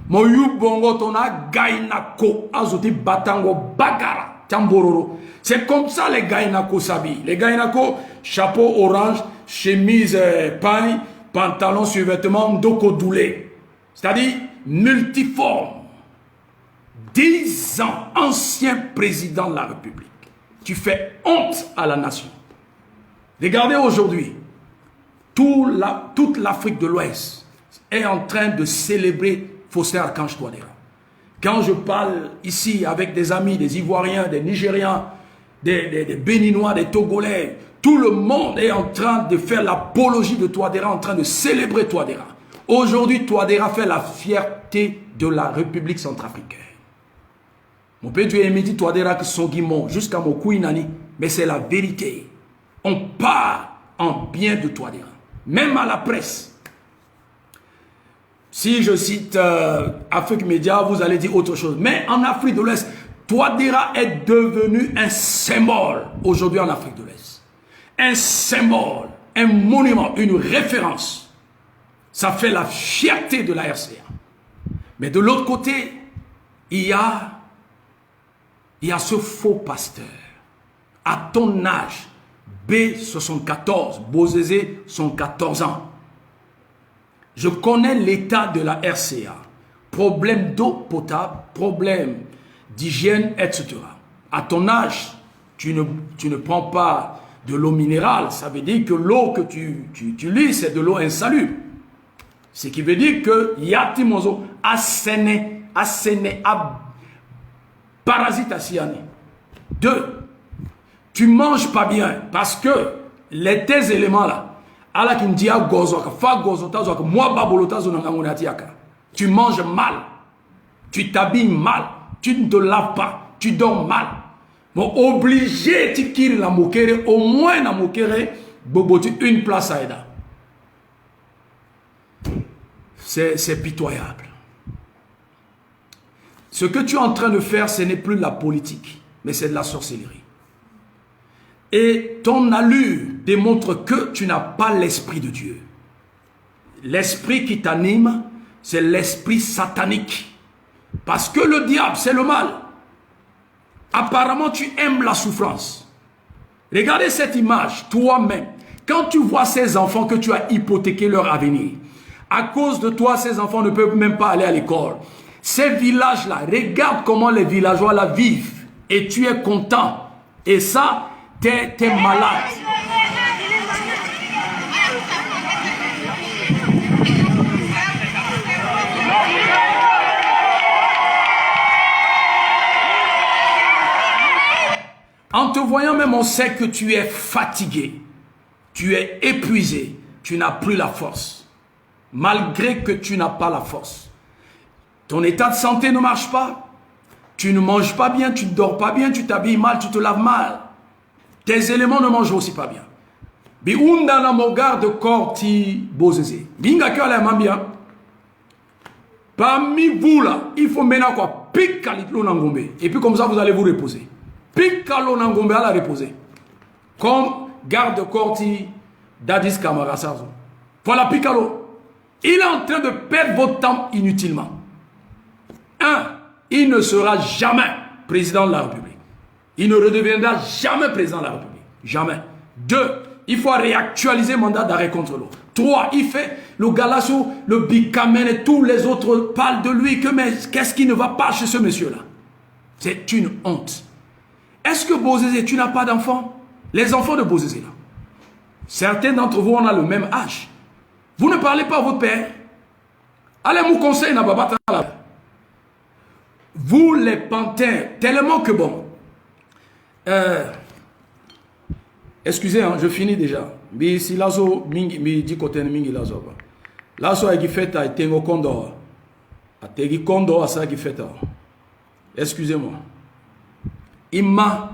Speaker 2: Mon yubongo ton a gainako azuti batango bagara. Tambororo. C'est comme ça les Gaïnako s'habillent. Les Gaïnako, chapeau orange, chemise paille, pantalon survêtement Ndoko Doulé. C'est-à-dire multiforme. 10 ans, ancien président de la République. Tu fais honte à la nation. Regardez aujourd'hui, toute l'Afrique de l'Ouest est en train de célébrer Faustin Archange Touadéra. Quand je parle ici avec des amis, des Ivoiriens, des Nigériens, des Béninois, des Togolais, tout le monde est en train de faire l'apologie de Touadéra, en train de célébrer Touadéra. Aujourd'hui, Touadéra fait la fierté de la République centrafricaine. Mon père Dieu midi Touadéra que son guimon jusqu'à mon Kouinani, mais c'est la vérité. On parle en bien de Touadéra, même à la presse. Si je cite Afrique Média, vous allez dire autre chose. Mais en Afrique de l'Ouest, Touadéra est devenu un symbole aujourd'hui en Afrique de l'Ouest. Un symbole, un monument, une référence. Ça fait la fierté de la RCA. Mais de l'autre côté, il y a ce faux pasteur. À ton âge, B74, Bozézé, sont 14 ans. Je connais l'état de la RCA. Problème d'eau potable, problème d'hygiène, etc. À ton âge, tu ne prends pas de l'eau minérale. Ça veut dire que l'eau que tu utilises, c'est de l'eau insalubre. Ce qui veut dire que Yati Mozo asséné, parasite asiané. 2. Tu manges pas bien parce que tes éléments là, tu manges mal, tu t'habilles mal, tu ne te laves pas, tu dors mal. Bon, obligé de quitter la mokere, au moins la mokere, boboti une place à Eda. C'est pitoyable. Ce que tu es en train de faire, ce n'est plus de la politique, mais c'est de la sorcellerie. Et ton allure démontre que tu n'as pas l'esprit de Dieu. L'esprit qui t'anime, c'est l'esprit satanique. Parce que le diable, c'est le mal. Apparemment, tu aimes la souffrance. Regardez cette image, toi-même. Quand tu vois ces enfants que tu as hypothéqué leur avenir, à cause de toi, ces enfants ne peuvent même pas aller à l'école. Ces villages-là, regarde comment les villageois là vivent. Et tu es content. Et ça, t'es malade. En te voyant même, on sait que tu es fatigué. Tu es épuisé. Tu n'as plus la force. Malgré que tu n'as pas la force. Ton état de santé ne marche pas. Tu ne manges pas bien, tu ne dors pas bien, tu t'habilles mal, tu te laves mal. Tes éléments ne mangent aussi pas bien. Biunda na mo garde corps ti bozeze. Binga kyo ala mambia. Parmi vous là, il faut maintenant quoi pique kalitlo nangombe. Et puis comme ça vous allez vous reposer. Pique kalo nangombe à la reposer. Comme garde corps ti Dadis Camara Sarzo. Voilà Picalo. Il est en train de perdre votre temps inutilement. 1. Il ne sera jamais président de la République. Il ne redeviendra jamais président de la République. Jamais. 2. Il faut réactualiser le mandat d'arrêt contre l'eau. 3. Il fait le Galasso, le Bikamen et tous les autres parlent de lui. Qu'est-ce qui ne va pas chez ce monsieur-là? C'est une honte. Est-ce que Bozézé, tu n'as pas d'enfants? Les enfants de Bozézé, là. Certains d'entre vous, on a le même âge. Vous ne parlez pas à votre père. Allez, mon conseil n'a pas là. Vous, les panthères, tellement que bon. Excusez, hein, je finis déjà. Mais si Lazo, mi dit côté mingi Lazo. Lazo a qui fait à Tengo Kondo. A Tegi Kondo a ça qui fait. Excusez-moi. Ima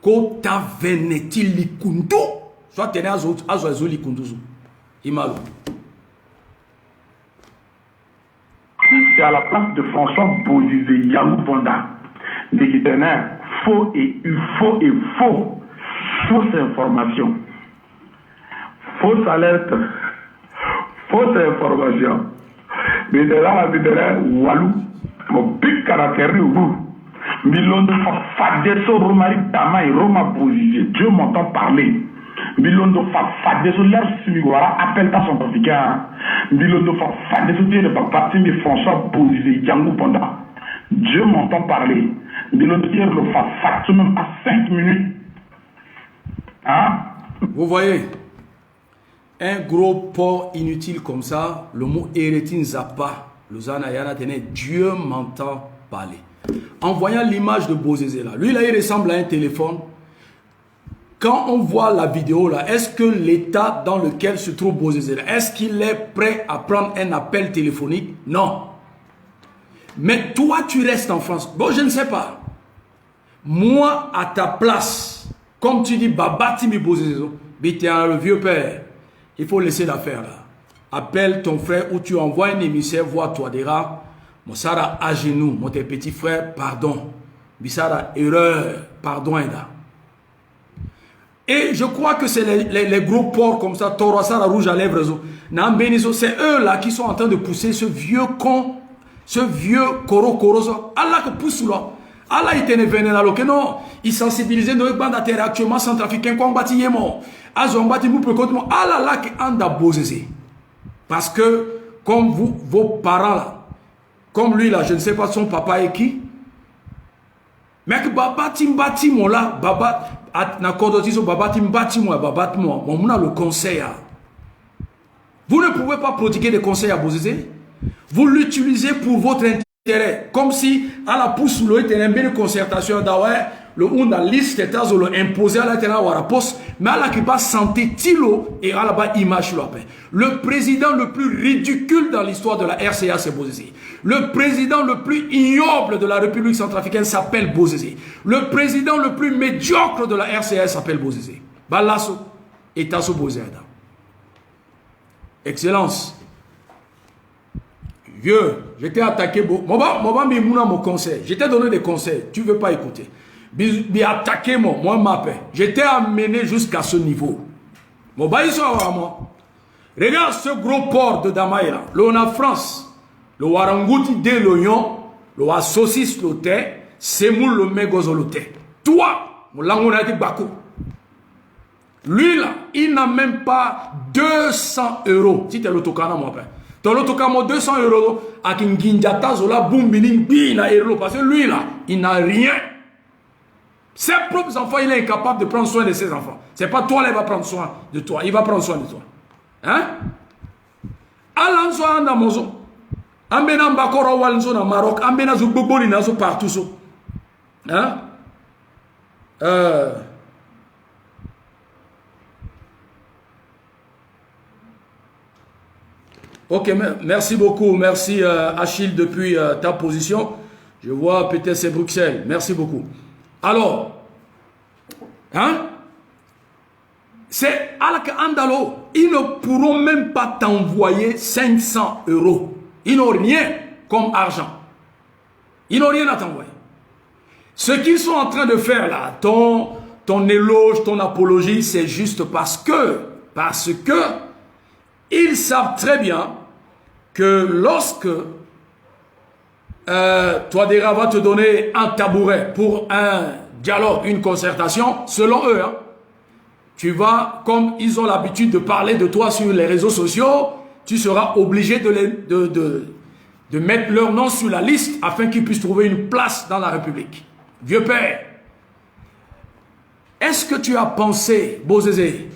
Speaker 2: Kota Veneti Likundu. Soit tenez Azo Likunduzu. Imalo.
Speaker 5: C'est à la place de François Bozizé, Yahou Bonda, l'équiternaire, faux et faux. Fausse information. Fausse alerte. Fausse information. Mais de là, Walou, mon big caractère, vous. Milondo Fadeso Romari Tamay Roma Bozizé, Dieu m'entend parler. Milondo Fadeso l'air Simigwara appelle ta son africain. Milondo Fadeso de Papati mais François Bozizé Yango Bonda. Dieu m'entend parler. Milondo le Fadeso même à 5 minutes. Hein?
Speaker 2: Vous voyez, un gros port inutile comme ça, le mot Eretin Zappa, Luzana Yana Tene, Dieu m'entend parler. En voyant l'image de Bozizé là, lui là il ressemble à un téléphone. Quand on voit la vidéo là, est-ce que l'état dans lequel se trouve Bozizé là, est-ce qu'il est prêt à prendre un appel téléphonique? Non. Mais toi tu restes en France. Bon, je ne sais pas. Moi à ta place, comme tu dis Babati mi Bozizé, le vieux père, il faut laisser l'affaire là. Appelle ton frère ou tu envoies un émissaire voir Touadéra. Monsara à genoux, mon petit frère, pardon. Bissara, erreur, pardon. Et je crois que c'est les gros porcs comme ça, Torosara rouge à lèvres, c'est eux là qui sont en train de pousser ce vieux con, ce vieux coro. Allah que pousse là. Allah il était venu là, que non, il sensibilisait nos bandes d'intérêt actuellement centrafricains, qu'on bâtit yémo. Azon bâti mou peut continuer. Allah là qui anda Bozizé. Parce que, comme vous, vos parents là, comme lui là, je ne sais pas son papa est qui. Mais que baba timbati mon là, baba na kodotiso baba timbati moi, baba moi, on a le conseil. Vous ne pouvez pas prodiguer des conseils à Bozizé. Vous l'utilisez pour votre intérêt, comme si à la pousse le était une belle concertation d'aouais, le on a liste états le imposé à la terre ou à la poste, mais à la qui va santé tilo et à la bas image la paix. Le président le plus ridicule dans l'histoire de la RCA c'est Bozizé. Le président le plus ignoble de la République centrafricaine s'appelle Bozizé. Le président le plus médiocre de la RCA s'appelle Bozizé. Balasso et Tasso Bozizé. Excellence. Vieux, j'étais attaqué. Mon conseil. J'étais donné des conseils. Tu ne veux pas écouter. Bi attaqué moi m'appelle. J'étais amené jusqu'à ce niveau. Regarde ce gros port de Damaïra. L'on a France. Le warangouti de l'oignon, le wa saucisse le thé, semoule le mégozo le thé. Toi, mon langona de Bakou. Lui là, il n'a même pas 200 €. Si tu es l'autocana, mon père. Ton l'autocana, 200 €, à Kinginjata, Zola, Bumbiling, Bina, Erlo. Parce que lui là, il n'a rien. Ses propres enfants, il est incapable de prendre soin de ses enfants. C'est pas toi qui va prendre soin de toi. Il va prendre soin de toi. Hein? Alanso anda mozo. Ambena mbakoro walnzo na Maroc, ambena zuboboli nazo partout so. Hein? Ok, merci beaucoup, merci Achille depuis ta position. Je vois peut-être c'est Bruxelles. Merci beaucoup. Alors, hein? C'est Alak Andalo, ils ne pourront même pas t'envoyer 500 €. Ils n'ont rien comme argent. Ils n'ont rien à t'envoyer. Ce qu'ils sont en train de faire là, ton éloge, ton apologie, c'est juste parce que ils savent très bien que lorsque Touadéra va te donner un tabouret pour un dialogue, une concertation, selon eux, hein, tu vas, comme ils ont l'habitude de parler de toi sur les réseaux sociaux, tu seras obligé de mettre leur nom sur la liste afin qu'ils puissent trouver une place dans la République. Vieux père, est-ce que tu as pensé, Bozizé,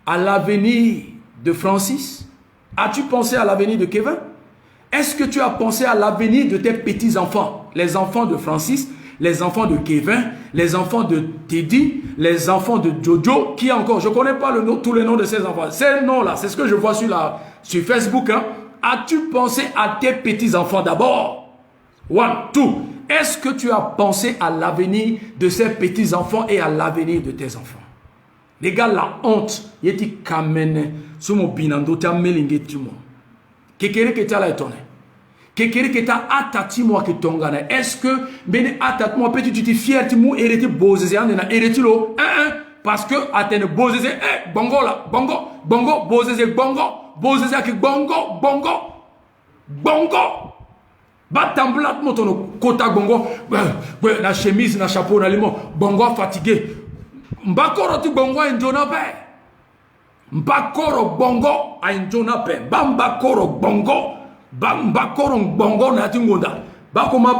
Speaker 2: à l'avenir de Francis? As-tu pensé à l'avenir de Kevin? Est-ce que tu as pensé à l'avenir de tes petits-enfants? Les enfants de Francis, les enfants de Kevin, les enfants de Teddy, les enfants de Jojo, qui encore, je ne connais pas tous les noms de ces enfants. Ces noms-là, c'est ce que je vois sur Facebook. Hein. As-tu pensé à tes petits-enfants d'abord? One, two. Est-ce que tu as pensé à l'avenir de ces petits-enfants et à l'avenir de tes enfants? Les gars, la honte, yeti kamene, sumo binando, ta melingue timo. Kekere que t'as la étonné. Kekere que t'as atati moi que tongana. Est-ce que, bene atat moi, petit, tu t'es fier, tu m'as hérité Bozizé, on a hérité l'eau, parce que, atteindre Bozizé, bongo là, bongo, Bozizé, bongo, Bozizé qui bongo. Ba tambla motono kota bongo na chemise na chapeau na limon bongo fatigué. Mbakoro ti bongo enjona pe. Mbakoro bongo enjona pe. Mbakoro bongo mbakoro bongo na tingonda. Bakoma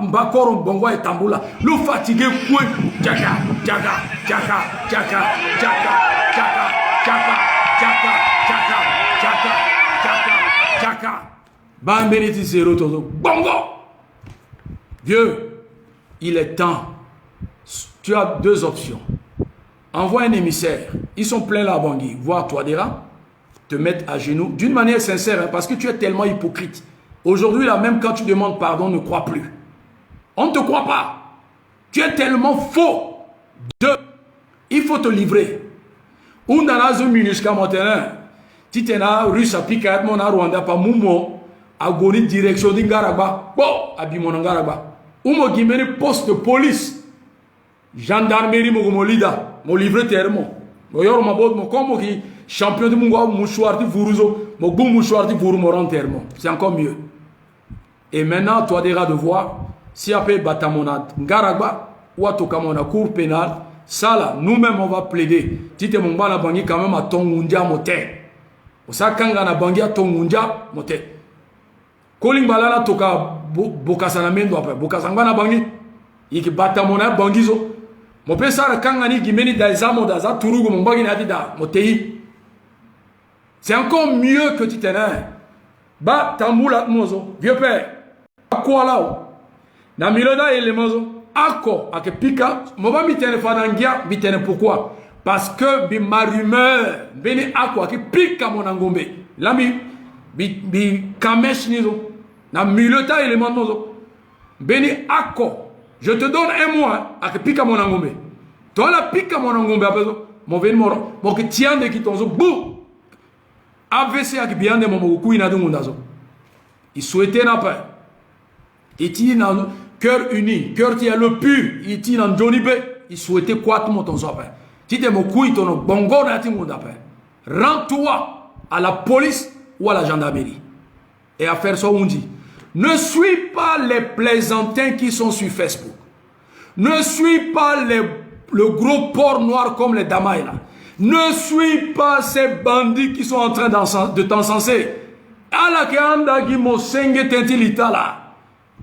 Speaker 2: mbakoro bongo etambula. Lu fatigué kwe jaka jaka jaka jaka jaka jaka jaka jaka jaka jaka jaka jaka. Bambénéti zéro todo. Bongo! Vieux, il est temps. Tu as deux options. Envoie un émissaire. Ils sont pleins là à Bangui. Voir Touadéra, te mettre à genoux. D'une manière sincère, hein, parce que tu es tellement hypocrite. Aujourd'hui, là, même quand tu demandes pardon, ne crois plus. On ne te croit pas. Tu es tellement faux. Deux, il faut te livrer. Ou dans la zone minuscule, tu t'es là, russe à piquet, mon Rwanda, pas moumo. Agoni direction d'Ingaragba, bon, abimon Ngaragba. Umo gimeni poste de police, gendarmerie mo lida, mo livre termo. Mo yor ma bod mo comme qui champion de mungo mouchoir de Vuruzo, mo goum mouchoir de Vuru mo rentermo. C'est encore mieux. Et maintenant, toi déjà de voir si après batamona Ngaragba ou à tokamona cour pénale, ça là, nous-mêmes on va plaider. Tite mon bana bangi quand même à ton mundia moté. Osa kanga na bangi à ton mundia moté. Koling balala toka bokasana mendo après bokasanga na bangi iki batamona bangizo mo pesa kanga ni gimeni da zamo da za turugo mo bangi na dida motei. C'est encore mieux que tu t'énerves. Ba tambula mozo vieux père quoi là na miloda elemozo ako ake pika mo ba mitene fadangia mitene pourquoi parce que bi ma rumeur beni ako ake pika mon ngombe lami bi kamesh nizo na milota élément nozo beni ako je te donne un mois à que pika mon ngombe toi la pika mon ngombe apeso mon veni moro mo que tiande ki tonzo bou AVC ak biande mo ko kuina dungundazo il souhaitait n'a pas il tient dans cœur uni cœur qui est le pur il tient dans Johnny B il souhaitait quoi tout mon tonzo après ti te mo kui tono bongo na tingunda après rends-toi à la police ou à la gendarmerie et à faire ça on dit. Ne suis pas les plaisantins qui sont sur Facebook. Ne suis pas le gros porc noir comme les Damaï là. Ne suis pas ces bandits qui sont en train de t'encenser.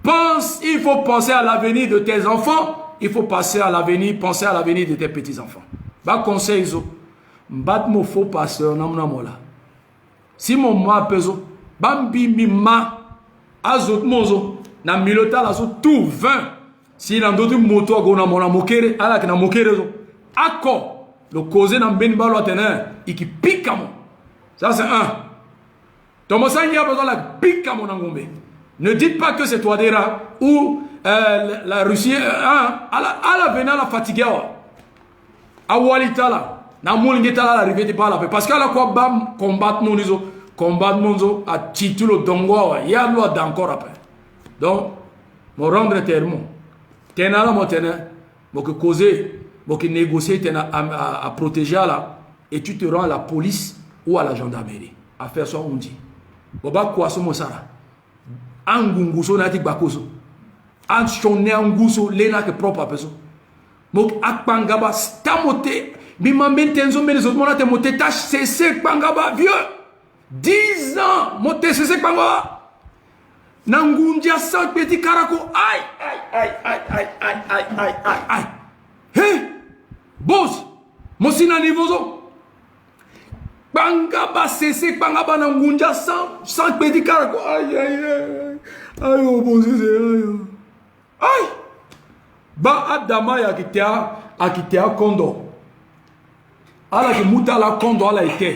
Speaker 2: Pense, il faut penser à l'avenir de tes enfants. Il faut penser à l'avenir de tes petits-enfants. Bah conseil zo. Bat mo faux pasteur namna mola. Si mon ma peso, bambi mima azot mozo na milota la so tout 20 si na ndoto moto agona mona mokere ala kana mokere zo ako le causer na ben balo atena iki pika mo ça c'est un Thomasan y a besoin la pika mo ngombe ne dites pas que c'est Touadéra ou la Russie ala vena la fatigué a walita la na molingeta la arriver de pas parce qu'à la quoi bam combattre non iso combat monzo à titulu dongo il y a loi d'encore après donc mon rendre terme tenala mo tena mo que causer mo que négocier tena à protéger là et tu te rends à la police ou à la gendarmerie à faire ça on dit boba quoi so mo sara angunguso na ti bakoso an chonne anguso lena que propre personne mo akpangaba stamote bima mentenzo menezo mona te mote tâche c'est pangaba vieux 10 ans, mon TCC Kbangoa. Nangundia 5 petits caracos. Aïe, aïe, aïe, aïe, aïe, aïe, aïe, aïe, aïe. Hé, boss, mon sinanivozo. Bangaba CC Kbangaba Nangundia 5 petits caracos. Aïe, aïe, aïe. Aïe, oh, boss, aïe. Aïe. Ba Adama Yakitea Kondo. Ala ki muta la Kondo ala été.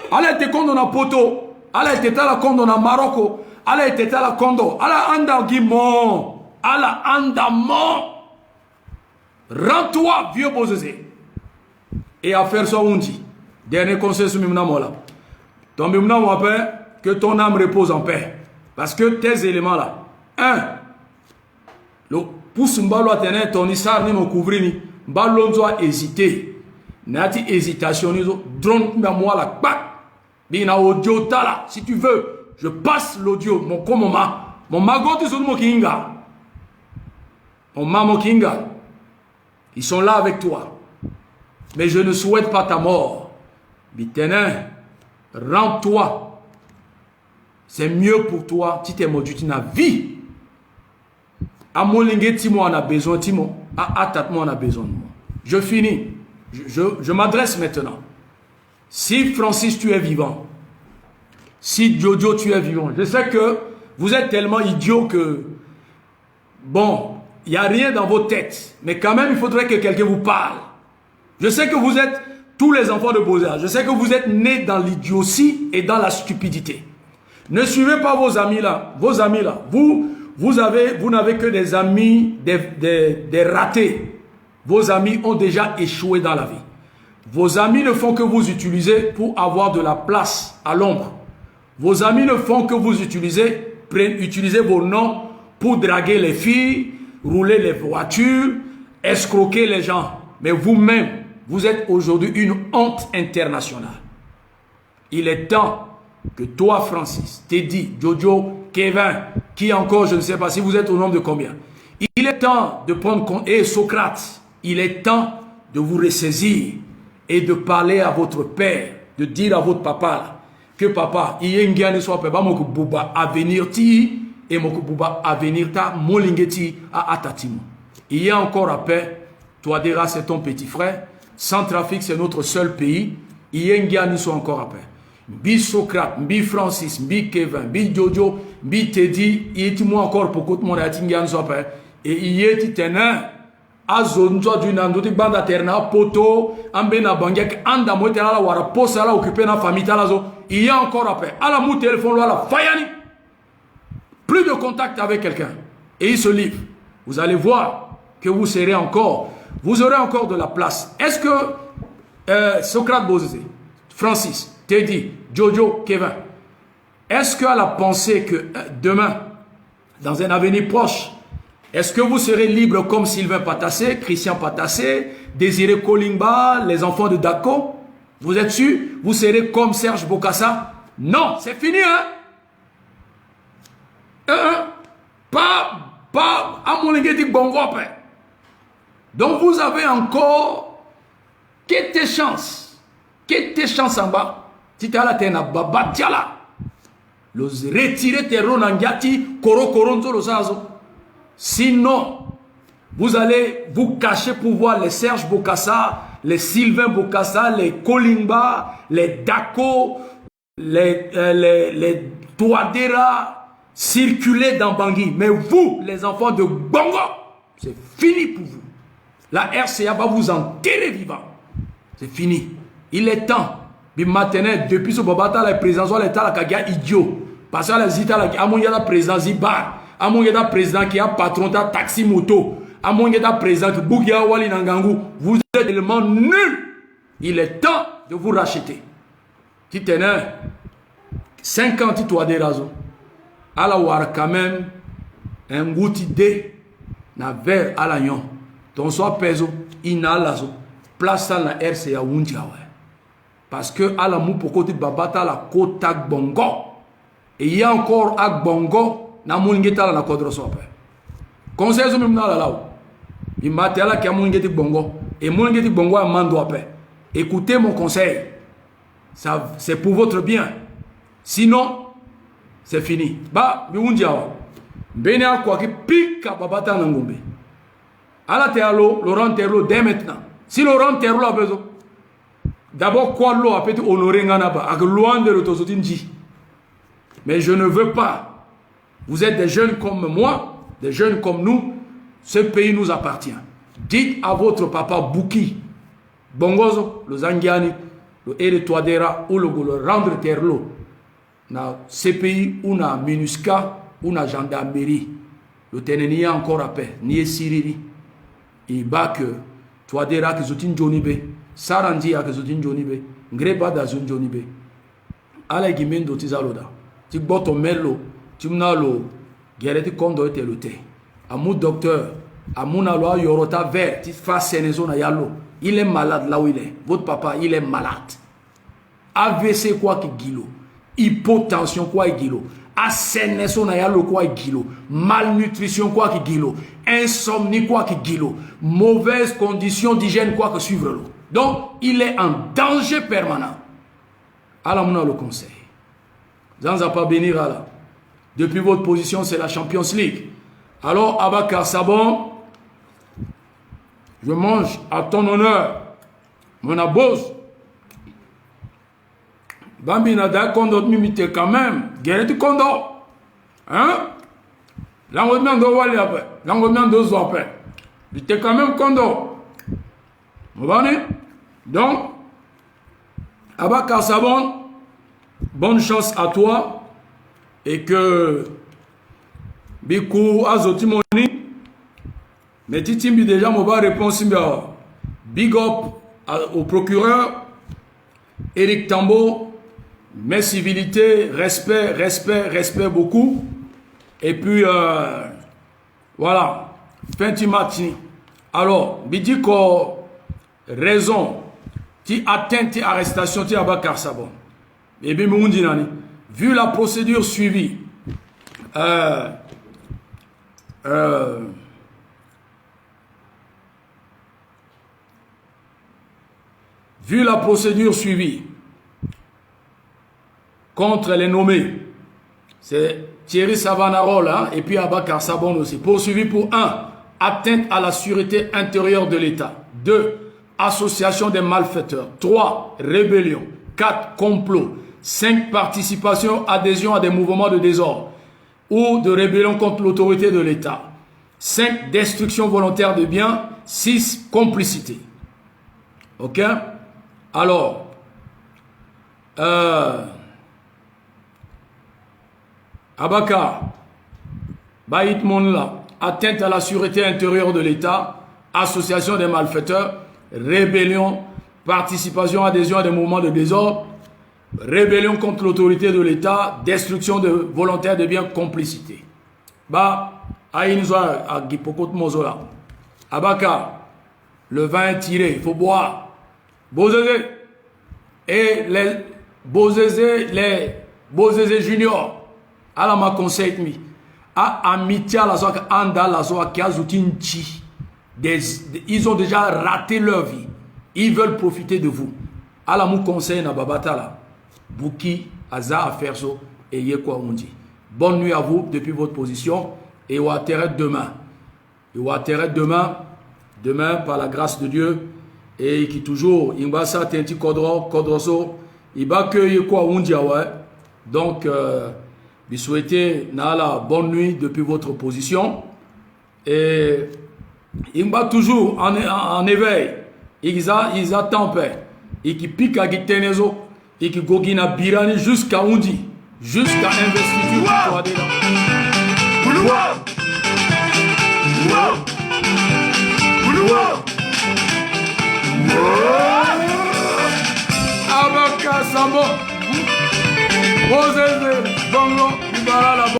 Speaker 2: Ala était kondo na poto, ala était la kondo na Marocco, ala était la kondo, ala anda gimon, ala anda mon. Rends-toi vieux bosé. Et à faire ça on dit. Dernier conseil sur Mimna Mola. Ton Mimna Mola, que ton âme repose en paix. Parce que tes éléments là. 1. Le pouce mbalo atene ton isar ni mo couvrir mbalo doit hésiter. Nati hésitation ni drone moi la bac. Bina audio tala, si tu veux, je passe l'audio, mon comment Mon magot is mon kinga. Mon maman kinga. Ils sont là avec toi. Mais je ne souhaite pas ta mort. Bitenin, rends-toi. C'est mieux pour toi. Si tu es mordu, tu n'as vie. À Molingue, Timo, on a besoin. Timo, à Atatmo, on a besoin de moi. Je finis. Je m'adresse maintenant. Si Francis, tu es vivant. Si Jojo, tu es vivant. Je sais que vous êtes tellement idiot que... Bon, il n'y a rien dans vos têtes. Mais quand même, il faudrait que quelqu'un vous parle. Je sais que vous êtes tous les enfants de Beaux-Arts. Je sais que vous êtes nés dans l'idiotie et dans la stupidité. Ne suivez pas vos amis là. Vos amis là. Vous n'avez que des amis, des ratés. Vos amis ont déjà échoué dans la vie. Vos amis ne font que vous utiliser pour avoir de la place à l'ombre. Vos amis ne font que vous utiliser vos noms pour draguer les filles, rouler les voitures, escroquer les gens. Mais vous-même, vous êtes aujourd'hui une honte internationale. Il est temps que toi, Francis, Teddy, Jojo, Kevin, qui encore, je ne sais pas si vous êtes au nombre de combien. Il est temps de prendre compte, et Socrate, il est temps de vous ressaisir et de parler à votre père, de dire à votre papa là, que papa, il y a une guerre soit papa, mon bouba à venir ti et mon bouba à venir ta molingeti à atatimo. Il y a encore à paix. Touadéra, c'est ton petit frère. Centrafrique, c'est notre seul pays. Il y a une guerre soit encore à paix. Bi Socrate, Bi Francis, Bi Kevin, Bi Jojo, Bi Teddy, il y a moi encore pour que mon ratingan soit paix. Et il y a un azon soit d'une andouti banda terna poto ambena bangek anda moitera la wara posa la occupé na famille talazo. Il y a encore à paix. À la mou téléphone la fayani. Plus de contact avec quelqu'un. Et il se livre. Vous allez voir que vous serez encore. Vous aurez encore de la place. Est-ce que Socrate Bozé, Francis, Teddy, Jojo, Kevin, est-ce qu'à la pensée que demain, dans un avenir proche, est-ce que vous serez libre comme Sylvain Patassé, Christian Patassé, Désiré Kolingba, les enfants de Dako? Vous êtes sûr? Vous serez comme Serge Bokassa? Non, c'est fini, hein? Pas à mon lingué bongo. Donc vous avez encore quelques chances en bas. Si tu as la tena baba tiala, los retirer tes ronangati koro koronzo losazo. Sinon, vous allez vous cacher pour voir les Serge Bokassa, les Sylvain Bokassa, les Kolingba, les Dako, les Touadéra circuler dans Bangui. Mais vous, les enfants de Bongo, c'est fini pour vous. La RCA va vous enterrer vivant. C'est fini. Il est temps. Maintenant, depuis ce babata, la présidence, l'État, la kagia idiot. Parce que les États, la présidence, Zibar. Amon yeda président qui a patron de taxi moto. Amon yeda président qui bougia wali nangangu. Vous êtes tellement nuls. Il est temps de vous racheter. Qui tenait 50 toits des raisons. À la war quand même un goût idée na vers à la yon. Ton soit peso ina lazo. Place à la RCA wundia ouais. Parce que à la mou pour côté babata la côte ak bongo. Et il y a encore ak bongo. Na mungeta la kodro sope. Conseil zo mimna la lao. Il m'a dit là qu'il y a mungeti bongo et mungeti bongo a mando apé. Écoutez mon conseil. Ça c'est pour votre bien. Sinon c'est fini. Ba biundiawa. Benia quoi qui pique babata ngombe. Ala tealo Laurent Terlo dès maintenant. Si Laurent Terlo a besoin d'abord quoi l'eau a peut honorer nganaba avec loin de l'autosotinji. Mais je ne veux pas. Vous êtes des jeunes comme moi, des jeunes comme nous. Ce pays nous appartient. Dites à votre papa Bouki, Bongozo, le Zangiani, le Ere Touadéra ou le rendre Terlo. Dans ce pays où on a MINUSCA, où on a gendarmerie. Le Ténénia encore à paix, ni Siriri. Il bat que Touadéra qui soutient Jonibe, Sarandia qui soutient Jonibe, Greba d'Azun Jonibe. Ala Gimendo Tizaloda. Tu bois ton melo. Tu m'as lo, guérite comme doit être le thé. À mon docteur, à mon alo, yorota vert, tu fais sénézona yalo. Il est malade là où il est. Votre papa, il est malade. AVC quoi qui guilo. Hypotension quoi guilo. assainissement na ya lo quoi gilo, malnutrition quoi qui gilo, insomnie quoi qui gilo, mauvaise condition d'hygiène quoi que suivre l'eau. Donc il est en danger permanent. Alors on a le conseil. Zanza pas bénir à la. Depuis votre position c'est la Champions League. Alors Abakar Sabon, je mange à ton honneur. Mon abose. Bambi nada kondo mimite quand même. Guerre du kondo. Hein? L'angomien de Wali après. L'angomien de Zo après. Il était quand même kondo. Vous voyez? Donc, Abakar Sabon, bonne chance à toi. Et que Bikou Azotimoni. Mais Titimbi déjà m'a répondu. Big up au procureur Eric Tambo. Mes civilités, respect beaucoup. Et puis, voilà, fin de match. Alors, bidi ko raison, ti atteinte, ti arrestation, ti Abakar Sabon. Et bien, vu la procédure suivie, vu la procédure suivie contre les nommés, c'est Thierry Savanarol hein, et puis Abakar Sabon aussi, poursuivi pour 1. Atteinte à la sûreté intérieure de l'État. 2. Association des malfaiteurs. 3. Rébellion. 4. Complot. 5. Participation, adhésion à des mouvements de désordre ou de rébellion contre l'autorité de l'État. 5. Destruction volontaire de biens. 6. Complicité. Ok? Alors, Abakar, Baït Monla, atteinte à la sûreté intérieure de l'État, association des malfaiteurs, rébellion, participation, adhésion à des mouvements de désordre, rébellion contre l'autorité de l'État, destruction de volontaire de biens, complicité. Bah, Aïnzoa, à Gipokot Mozola. Abakar, le vin est tiré, il faut boire. Bozézé, et les Bozézé junior, à la ma conseil mi, à amitié la soie anda la soie qui a zoutinchi, ils ont déjà raté leur vie, ils veulent profiter de vous. À la mou conseil na babatala, Bouki, Aza à faire ça, et yekwa on dit. Bonne nuit à vous depuis votre position, et on atterrit demain. Et on atterrit demain par la grâce de Dieu. Et qui toujours, il va ça tenti kodroso, il va que yekwa on dit ouais. Donc, je souhaite la bonne nuit depuis votre position. Et il va toujours en éveil. Ils attendent. Et qui pique à Gitenezo. Et qui gogina birani jusqu'à Undi. Jusqu'à investiture. Abakar Sabon. Bongo, Ibara la